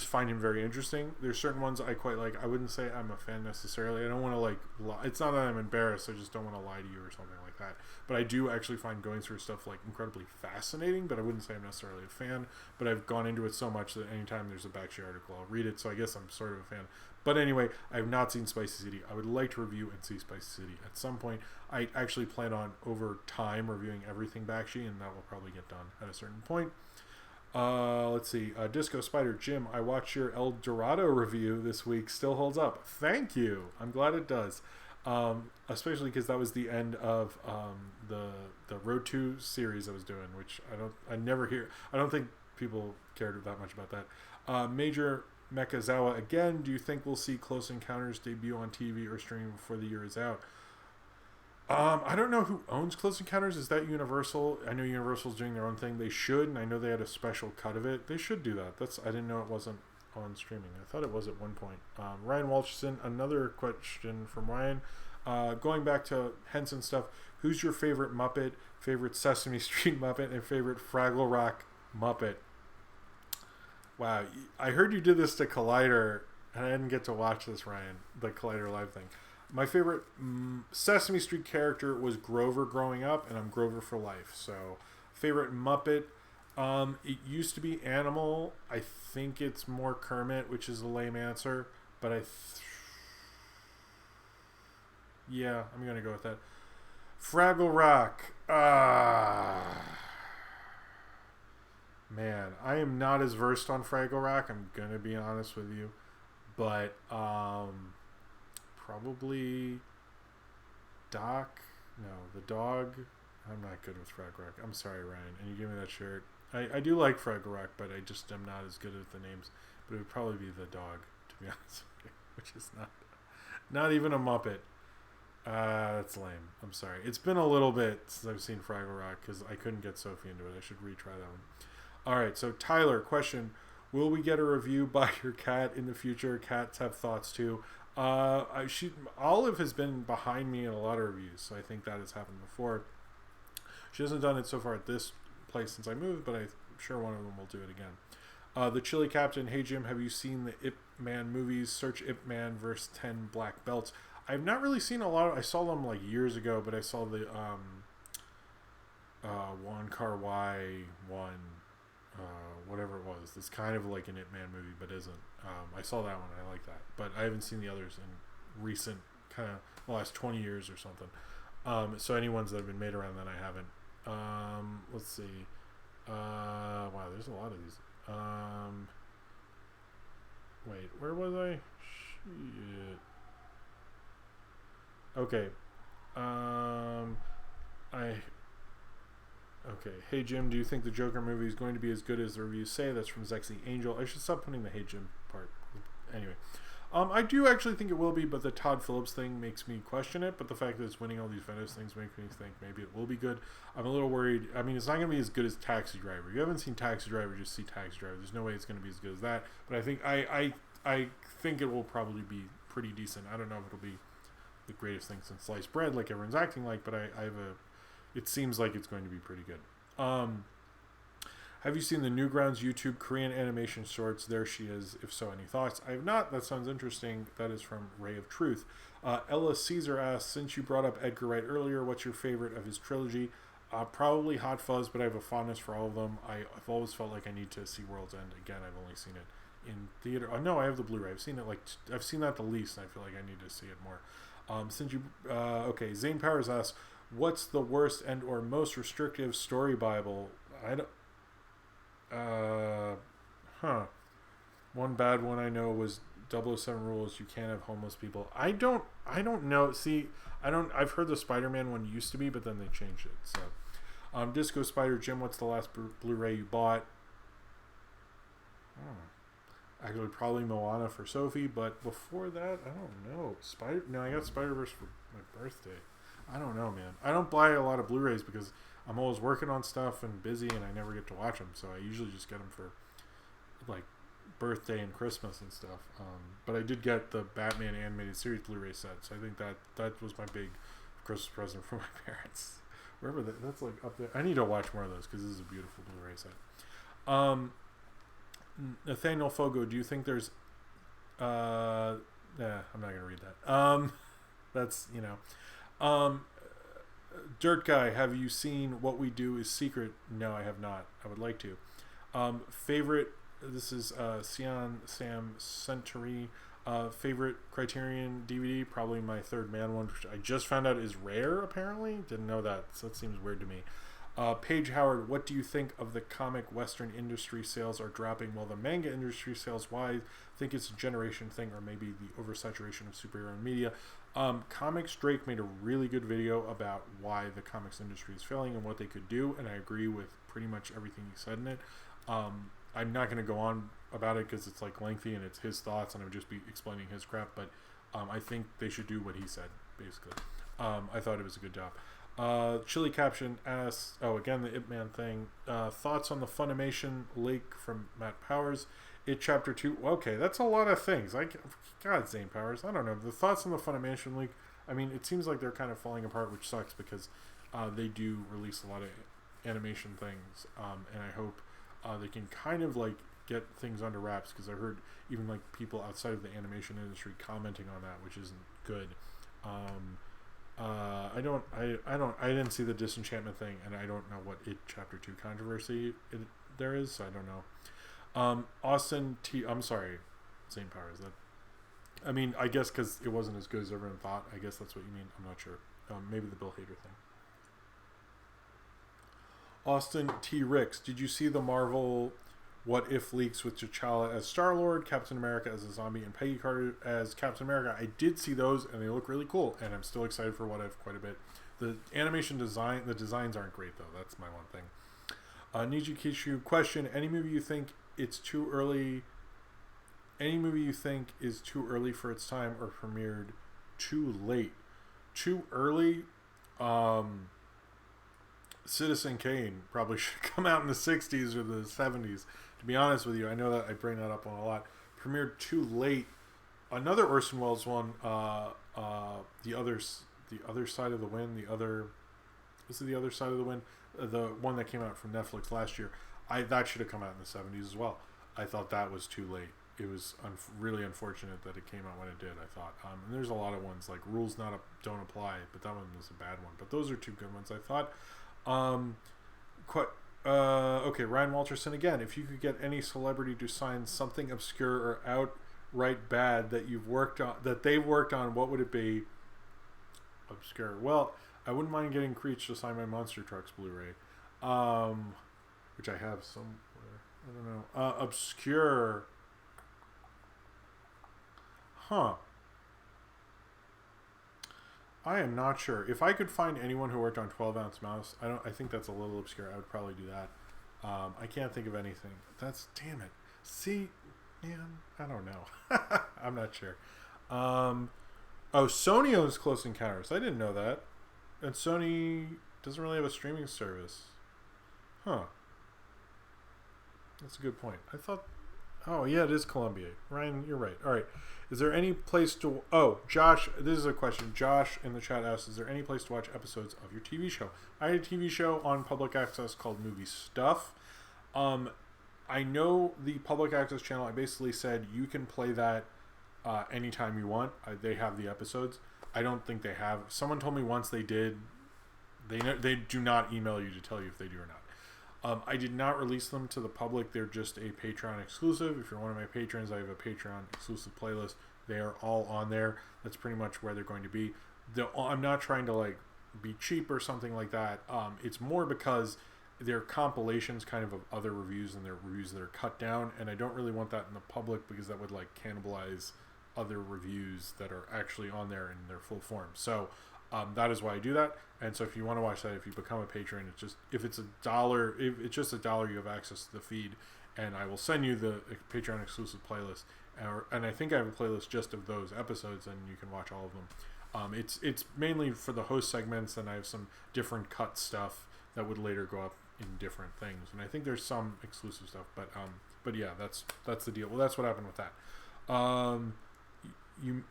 find him very interesting. There's certain ones I quite like. I wouldn't say I'm a fan necessarily. I don't want to lie. It's not that I'm embarrassed. I just don't want to lie to you or something like that. But I do actually find going through stuff incredibly fascinating. But I wouldn't say I'm necessarily a fan. But I've gone into it so much that anytime there's a Bakshi article, I'll read it. So I guess I'm sort of a fan. But anyway, I have not seen Spicy City. I would like to review and see Spicy City at some point. I actually plan on over time reviewing everything Bakshi, and that will probably get done at a certain point. Let's see. Disco Spider Jim, I watched your El Dorado review this week. Still holds up. Thank you. I'm glad it does. Especially because that was the end of the Road 2 series I was doing, which I don't think people cared that much about that. Major Mekazawa again. Do you think we'll see Close Encounters debut on TV or streaming before the year is out? I don't know who owns Close Encounters. Is that Universal? I know Universal's doing their own thing. They should, and I know they had a special cut of it. They should do that. I didn't know it wasn't on streaming. I thought it was at one point. Ryan Walterson, another question from Ryan. Going back to Henson stuff, who's your favorite Muppet, favorite Sesame Street Muppet, and favorite Fraggle Rock Muppet? Wow, I heard you did this to Collider, and I didn't get to watch this, Ryan, the Collider Live thing. My favorite Sesame Street character was Grover growing up, and I'm Grover for life. So, favorite Muppet, it used to be Animal. I think it's more Kermit, which is a lame answer, but yeah, I'm going to go with that. Fraggle Rock. Man, I am not as versed on Fraggle Rock, I'm going to be honest with you. But, probably Doc. No, the dog. I'm not good with Fraggle Rock. I'm sorry, Ryan. And you give me that shirt. I do like Fraggle Rock, but I just am not as good at the names. But it would probably be the dog, to be honest with you, which is not even a Muppet. That's lame. I'm sorry. It's been a little bit since I've seen Fraggle Rock because I couldn't get Sophie into it. I should retry that one. All right. So Tyler, question: will we get a review by your cat in the future? Cats have thoughts too. Olive has been behind me in a lot of reviews, so I think that has happened before. She hasn't done it so far at this place since I moved, but I'm sure one of them will do it again. The Chili Captain, hey Jim, have you seen the Ip Man movies? Search Ip Man vs. 10 Black Belts. I've not really seen a lot I saw them years ago, but I saw the Wong Kar-wai one, whatever it was. It's kind of like an Ip Man movie, but isn't. I saw that one. I like that, but I haven't seen the others in recent kind of the last 20 years or something. So any ones that have been made around then I haven't. Let's see. Wow, there's a lot of these. Wait, where was I? Shit. Okay. Okay. Hey Jim, do you think the Joker movie is going to be as good as the reviews say? That's from Zexy Angel. I should stop putting the Hey Jim part. Anyway. I do actually think it will be, but the Todd Phillips thing makes me question it. But the fact that it's winning all these Venice things makes me think maybe it will be good. I'm a little worried. I mean, it's not going to be as good as Taxi Driver. You haven't seen Taxi Driver, just see Taxi Driver. There's no way it's going to be as good as that. But I think I think it will probably be pretty decent. I don't know if it'll be the greatest thing since sliced bread, like everyone's acting like. But it seems like it's going to be pretty good. Have you seen the Newgrounds YouTube Korean animation shorts? There she is. If so, any thoughts? I have not. That sounds interesting. That is from Ray of Truth. Ella Caesar asks, since you brought up Edgar Wright earlier, what's your favorite of his trilogy? Probably Hot Fuzz, but I have a fondness for all of them. I've always felt like I need to see World's End again. I've only seen it in theater. Oh, no, I have the Blu-ray. I've seen it I've seen that the least, and I feel like I need to see it more. Okay, Zane Powers asks, what's the worst and or most restrictive story Bible? One bad one I know was 007 rules. You can't have homeless people. I don't know. See, I've heard the Spider-Man one used to be, but then they changed it. So, Disco Spider Jim, what's the last Blu-ray you bought? Actually, probably Moana for Sophie, but before that, I don't know. I got Spider-Verse for my birthday. I don't know, man. I don't buy a lot of Blu-rays because I'm always working on stuff and busy, and I never get to watch them. So I usually just get them for like birthday and Christmas and stuff. But I did get the Batman animated series Blu-ray set, so I think that was my big Christmas present for my parents. Wherever that's like up there. I need to watch more of those because this is a beautiful Blu-ray set. Nathaniel Fogo, do you think there's I'm not gonna read that. That's Dirt Guy, have you seen What We Do Is Secret? No, I have not. I would like to. Favorite, this is Sian Sam Century. Favorite Criterion DVD, probably my Third Man one, which I just found out is rare apparently. Didn't know that, so that seems weird to me. Paige Howard, what do you think of the comic Western industry sales are dropping while the manga industry sales? Why? I think it's a generation thing or maybe the oversaturation of superhero media. Comics Drake made a really good video about why the comics industry is failing and what they could do, and I agree with pretty much everything he said in it. I'm not going to go on about it because it's like lengthy and it's his thoughts and I would just be explaining his crap, but I think they should do what he said, basically. I thought it was a good job. Chili Caption asks, again, the Ip Man thing. Thoughts on the Funimation leak from Matt Powers? It Chapter 2. Okay, that's a lot of things. God, Zane Powers. I don't know. The thoughts on the Funimation leak, I mean, it seems like they're kind of falling apart, which sucks because they do release a lot of animation things. And I hope they can kind of like get things under wraps because I heard even like people outside of the animation industry commenting on that, which isn't good. I didn't see the Disenchantment thing, and I don't know what It Chapter 2 controversy there is, so I don't know. Austin T. I'm sorry, St. Powers. I mean, I guess because it wasn't as good as everyone thought. I guess that's what you mean. I'm not sure. Maybe the Bill Hader thing. Austin T. Ricks, did you see the Marvel What If leaks with T'Challa as Star-Lord, Captain America as a zombie, and Peggy Carter as Captain America? I did see those, and they look really cool, and I'm still excited for What If quite a bit. The animation design, the designs aren't great, though. That's my one thing. Niji Kishu, question, any movie you think is too early for its time or premiered too late? Too early? Citizen Kane probably should come out in the 60s or the 70s. To be honest with you, I know that I bring that up on a lot. Premiered too late. Another Orson Welles one, the other side of the wind. Is it the other side of the wind? The one that came out from Netflix last year. That should have come out in the 70s as well. I thought that was too late. It was really unfortunate that it came out when it did. I thought, and there's a lot of ones like Rules Don't Apply, but that one was a bad one. But those are two good ones, I thought. Okay, Ryan Walterson again. If you could get any celebrity to sign something obscure or outright bad that they've worked on, what would it be? Obscure. Well, I wouldn't mind getting Creech to sign my Monster Trucks Blu-ray, which I have somewhere. I don't know. Obscure. Huh. I am not sure. If I could find anyone who worked on 12 Ounce Mouse, I think that's a little obscure. I would probably do that. I can't think of anything. Damn it. See, man, I don't know. I'm not sure. Sony owns Close Encounters. I didn't know that. And Sony doesn't really have a streaming service. Huh. That's a good point. I thought... Oh, yeah, it is Columbia. Ryan, you're right. All right. Is there any place to... Oh, Josh, this is a question. Josh in the chat asks, is there any place to watch episodes of your TV show? I had a TV show on public access called Movie Stuff. I know the public access channel, I basically said you can play that anytime you want. They have the episodes. I don't think they have. Someone told me once they did. They do not email you to tell you if they do or not. I did not release them to the public. They're just a Patreon exclusive. If you're one of my patrons, I have a Patreon exclusive playlist. They are all on there. That's pretty much where they're going to be. I'm not trying to like be cheap or something like that. It's more because they're compilations kind of other reviews and they're reviews that are cut down, and I don't really want that in the public because that would like cannibalize other reviews that are actually on there in their full form. So that is why I do that. And so if you want to watch that, if you become a patron, it's just $1, you have access to the feed, and I will send you the Patreon exclusive playlist. And I think I have a playlist just of those episodes, and you can watch all of them. It's mainly for the host segments, and I have some different cut stuff that would later go up in different things. And I think there's some exclusive stuff, but yeah, that's the deal. Well, that's what happened with that.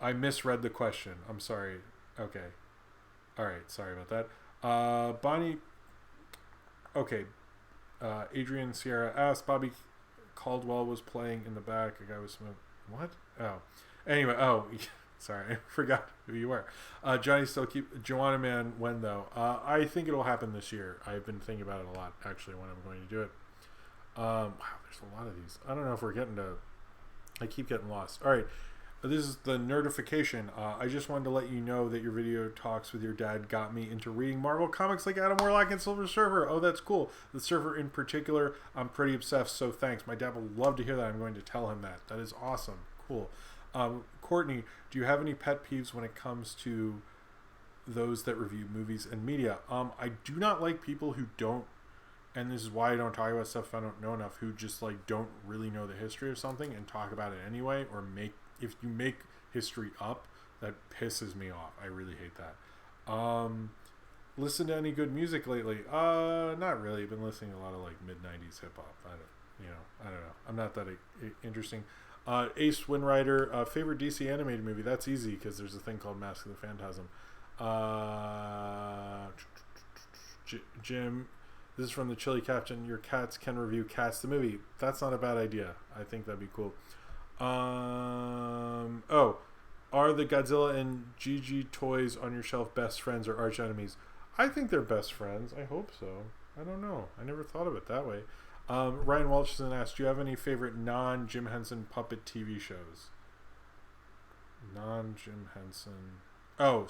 I misread the question. I'm sorry. Okay. All right. Sorry about that. Bonnie. Okay. Adrian Sierra asked, Bobby Caldwell was playing in the back. A guy was what? Oh. Anyway. Oh. Sorry. I forgot who you were. Johnny still Joanna Man, when though? I think it'll happen this year. I've been thinking about it a lot, actually, when I'm going to do it. Wow. There's a lot of these. I don't know if we're getting to... I keep getting lost. All right. This is the nerdification. I just wanted to let you know that your video talks with your dad got me into reading Marvel comics like Adam Warlock and Silver Surfer. Oh, that's cool. The Surfer in particular, I'm pretty obsessed, so thanks. My dad will love to hear that. I'm going to tell him that. That is awesome. Cool. Courtney, do you have any pet peeves when it comes to those that review movies and media? I do not like people who don't, and this is why I don't talk about stuff I don't know enough, who just like don't really know the history of something and talk about it anyway, or if you make history up, that pisses me off. I really hate that. Listen to any good music lately? Not really. I've been listening to a lot of like mid-90s hip hop. I don't know. I'm not that interesting. Ace Winrider, favorite DC animated movie? That's easy because there's a thing called Mask of the Phantasm. Jim, this is from the Chili Captain. Your cats can review Cats the movie. That's not a bad idea. I think that'd be cool. Are the Godzilla and GG toys on your shelf best friends or arch enemies? I think they're best friends. I hope so. I don't know. I never thought of it that way. Ryan Walterson asked, do you have any favorite non-Jim Henson puppet TV shows? Non-Jim Henson. Oh,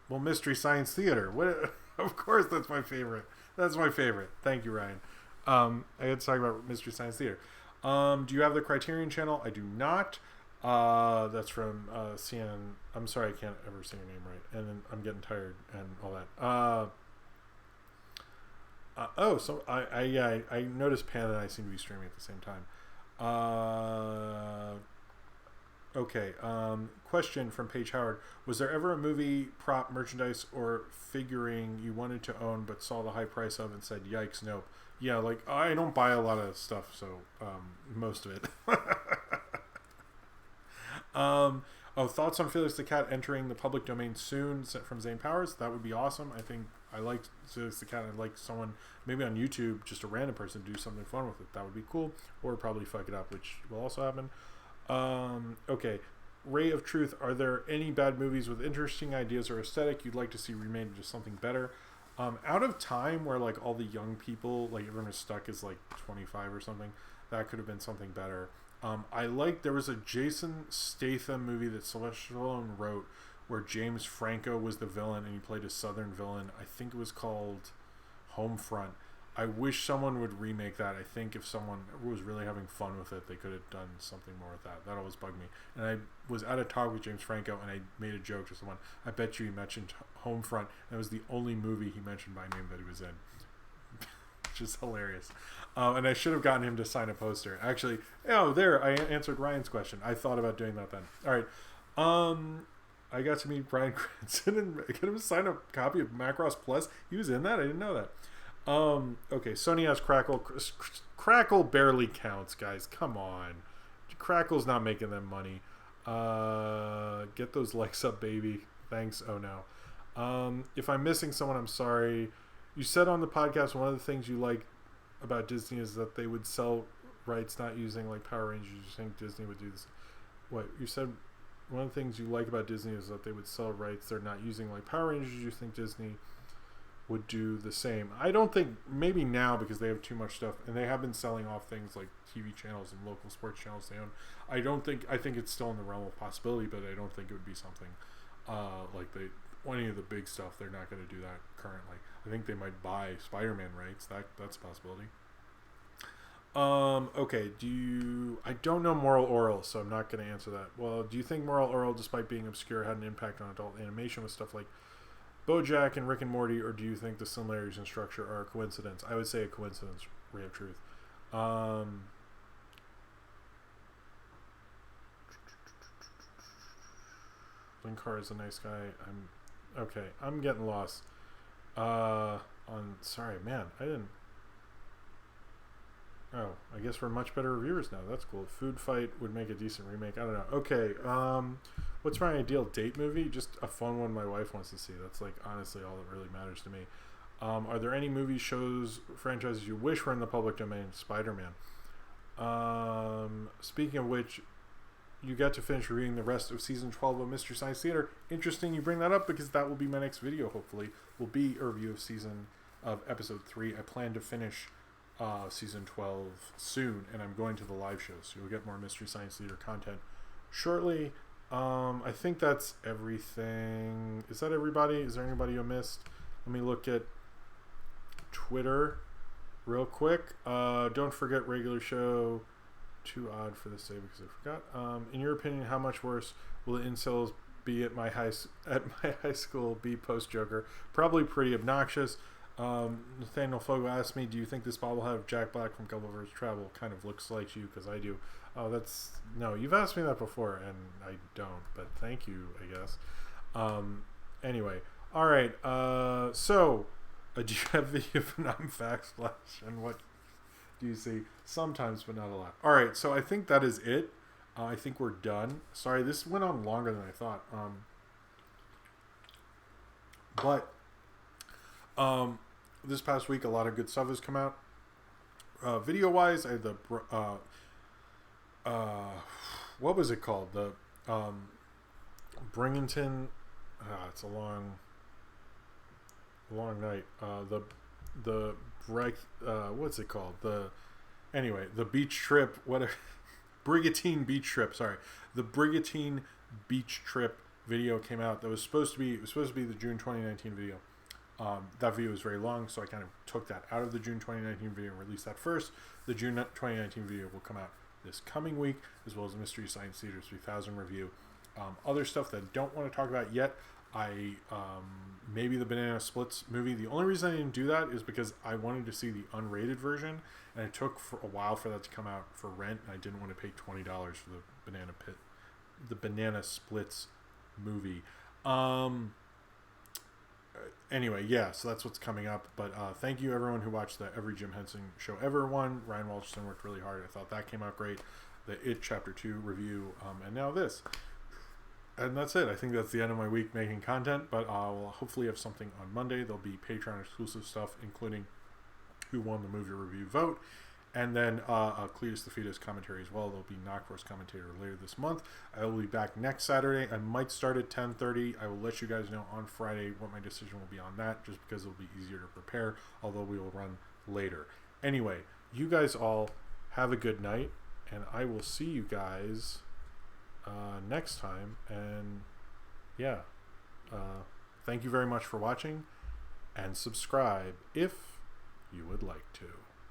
well, Mystery Science Theater. What? Of course, that's my favorite. That's my favorite. Thank you, Ryan. I had to talk about Mystery Science Theater. Do you have the Criterion channel? I do not. That's from CNN. I'm sorry, I can't ever say your name right. And then I'm getting tired and all that. I noticed Pan and I seem to be streaming at the same time. Okay. Question from Paige Howard. Was there ever a movie, prop, merchandise, or figuring you wanted to own but saw the high price of and said, yikes, nope? Yeah, like, I don't buy a lot of stuff, so most of it. Thoughts on Felix the Cat entering the public domain soon from Zane Powers? That would be awesome. I think I liked Felix the Cat. I'd like someone, maybe on YouTube, just a random person, to do something fun with it. That would be cool. Or probably fuck it up, which will also happen. Okay. Ray of Truth, are there any bad movies with interesting ideas or aesthetic you'd like to see remade into something better? Out of Time, where like all the young people, like everyone is stuck as like 25 or something, that could have been something better. There was a Jason Statham movie that Sylvester Stallone wrote where James Franco was the villain and he played a southern villain. I think it was called Homefront. I wish someone would remake that. I think if someone was really having fun with it, they could have done something more with that. That always bugged me. And I was at a talk with James Franco, and I made a joke to someone. I bet you he mentioned Homefront, and it was the only movie he mentioned by name that he was in. Which is hilarious. And I should have gotten him to sign a poster. Actually, I answered Ryan's question. I thought about doing that then. All right. I got to meet Bryan Cranston and get him to sign a copy of Macross Plus. He was in that? I didn't know that. Okay, Sony has Crackle. Crackle barely counts, guys. Come on. Crackle's not making them money. Get those likes up, baby. Thanks. Oh, no. If I'm missing someone, I'm sorry. You said on the podcast one of the things you like about Disney is that they would sell rights not using like Power Rangers. You think Disney would do this? What? You said one of the things you like about Disney is that they would sell rights they're not using like Power Rangers. You think Disney would do the same? I don't think, maybe now because they have too much stuff and they have been selling off things like TV channels and local sports channels they own. I think it's still in the realm of possibility, but I don't think it would be something like any of the big stuff. They're not going to do that currently. I think they might buy Spider-Man rights. That's a possibility. Okay, I don't know Moral Oral, so I'm not going to answer that. Well, do you think Moral Oral, despite being obscure, had an impact on adult animation with stuff like BoJack and Rick and Morty, or do you think the similarities in structure are a coincidence? I would say a coincidence, Ray of Truth. Linkar is a nice guy. I'm getting lost. Sorry, man, I didn't. Oh, I guess we're much better reviewers now. That's cool. Food Fight would make a decent remake. I don't know. Okay, what's my ideal date movie? Just a fun one my wife wants to see. That's like honestly all that really matters to me. Are there any movies, shows, franchises you wish were in the public domain? Spider-Man. Speaking of which, you got to finish reviewing the rest of season 12 of Mystery Science Theater. Interesting you bring that up because that will be my next video. Hopefully, will be a review of episode 3. I plan to finish season 12 soon, and I'm going to the live show, so you'll get more Mystery Science Theater content shortly. I think that's everything. Is that everybody? Is there anybody you missed? Let me look at Twitter real quick. Don't forget regular show. Too odd for this day because I forgot. In your opinion, how much worse will the incels be at my high school be post Joker? Probably pretty obnoxious. Nathaniel Fogo asked me, do you think this bobblehead Jack Black from Gulliver's Travel kind of looks like you? Because I do. Oh, no, you've asked me that before and I don't, but thank you, I guess. Anyway, all right. So do you have video Phenom Facts Flash, and what do you see? Sometimes, but not a lot. All right, so I think that is it. I think we're done. Sorry, this went on longer than I thought. This past week, a lot of good stuff has come out. Video-wise, I had the what was it called? The Bringington. It's a long night. What's it called? The beach trip. Whatever. Brigantine beach trip. Sorry, the Brigantine beach trip video came out. That was supposed to be. It was supposed to be the June 2019 video. That video was very long, so I kind of took that out of the June 2019 video and released that first. The June 2019 video will come out this coming week, as well as the Mystery Science Theater 3000 review. Other stuff that I don't want to talk about yet. Maybe the Banana Splits movie. The only reason I didn't do that is because I wanted to see the unrated version, and it took for a while for that to come out for rent, and I didn't want to pay $20 for the Banana Splits movie. Anyway, yeah, so that's what's coming up. But thank you everyone who watched the Every Jim Henson Show Ever one. Ryan Walterson worked really hard. I thought that came out great. The It Chapter 2 review, and now this. And that's it. I think that's the end of my week making content, but I'll hopefully have something on Monday. There'll be Patreon exclusive stuff, including who won the movie review vote, and then Cletus the Fetus commentary as well. There'll be Knockforce commentator later this month. I will be back next Saturday. I might start at 10:30. I will let you guys know on Friday what my decision will be on that, just because it'll be easier to prepare, although we will run later. Anyway, you guys all have a good night, and I will see you guys next time. And yeah, thank you very much for watching, and subscribe if you would like to.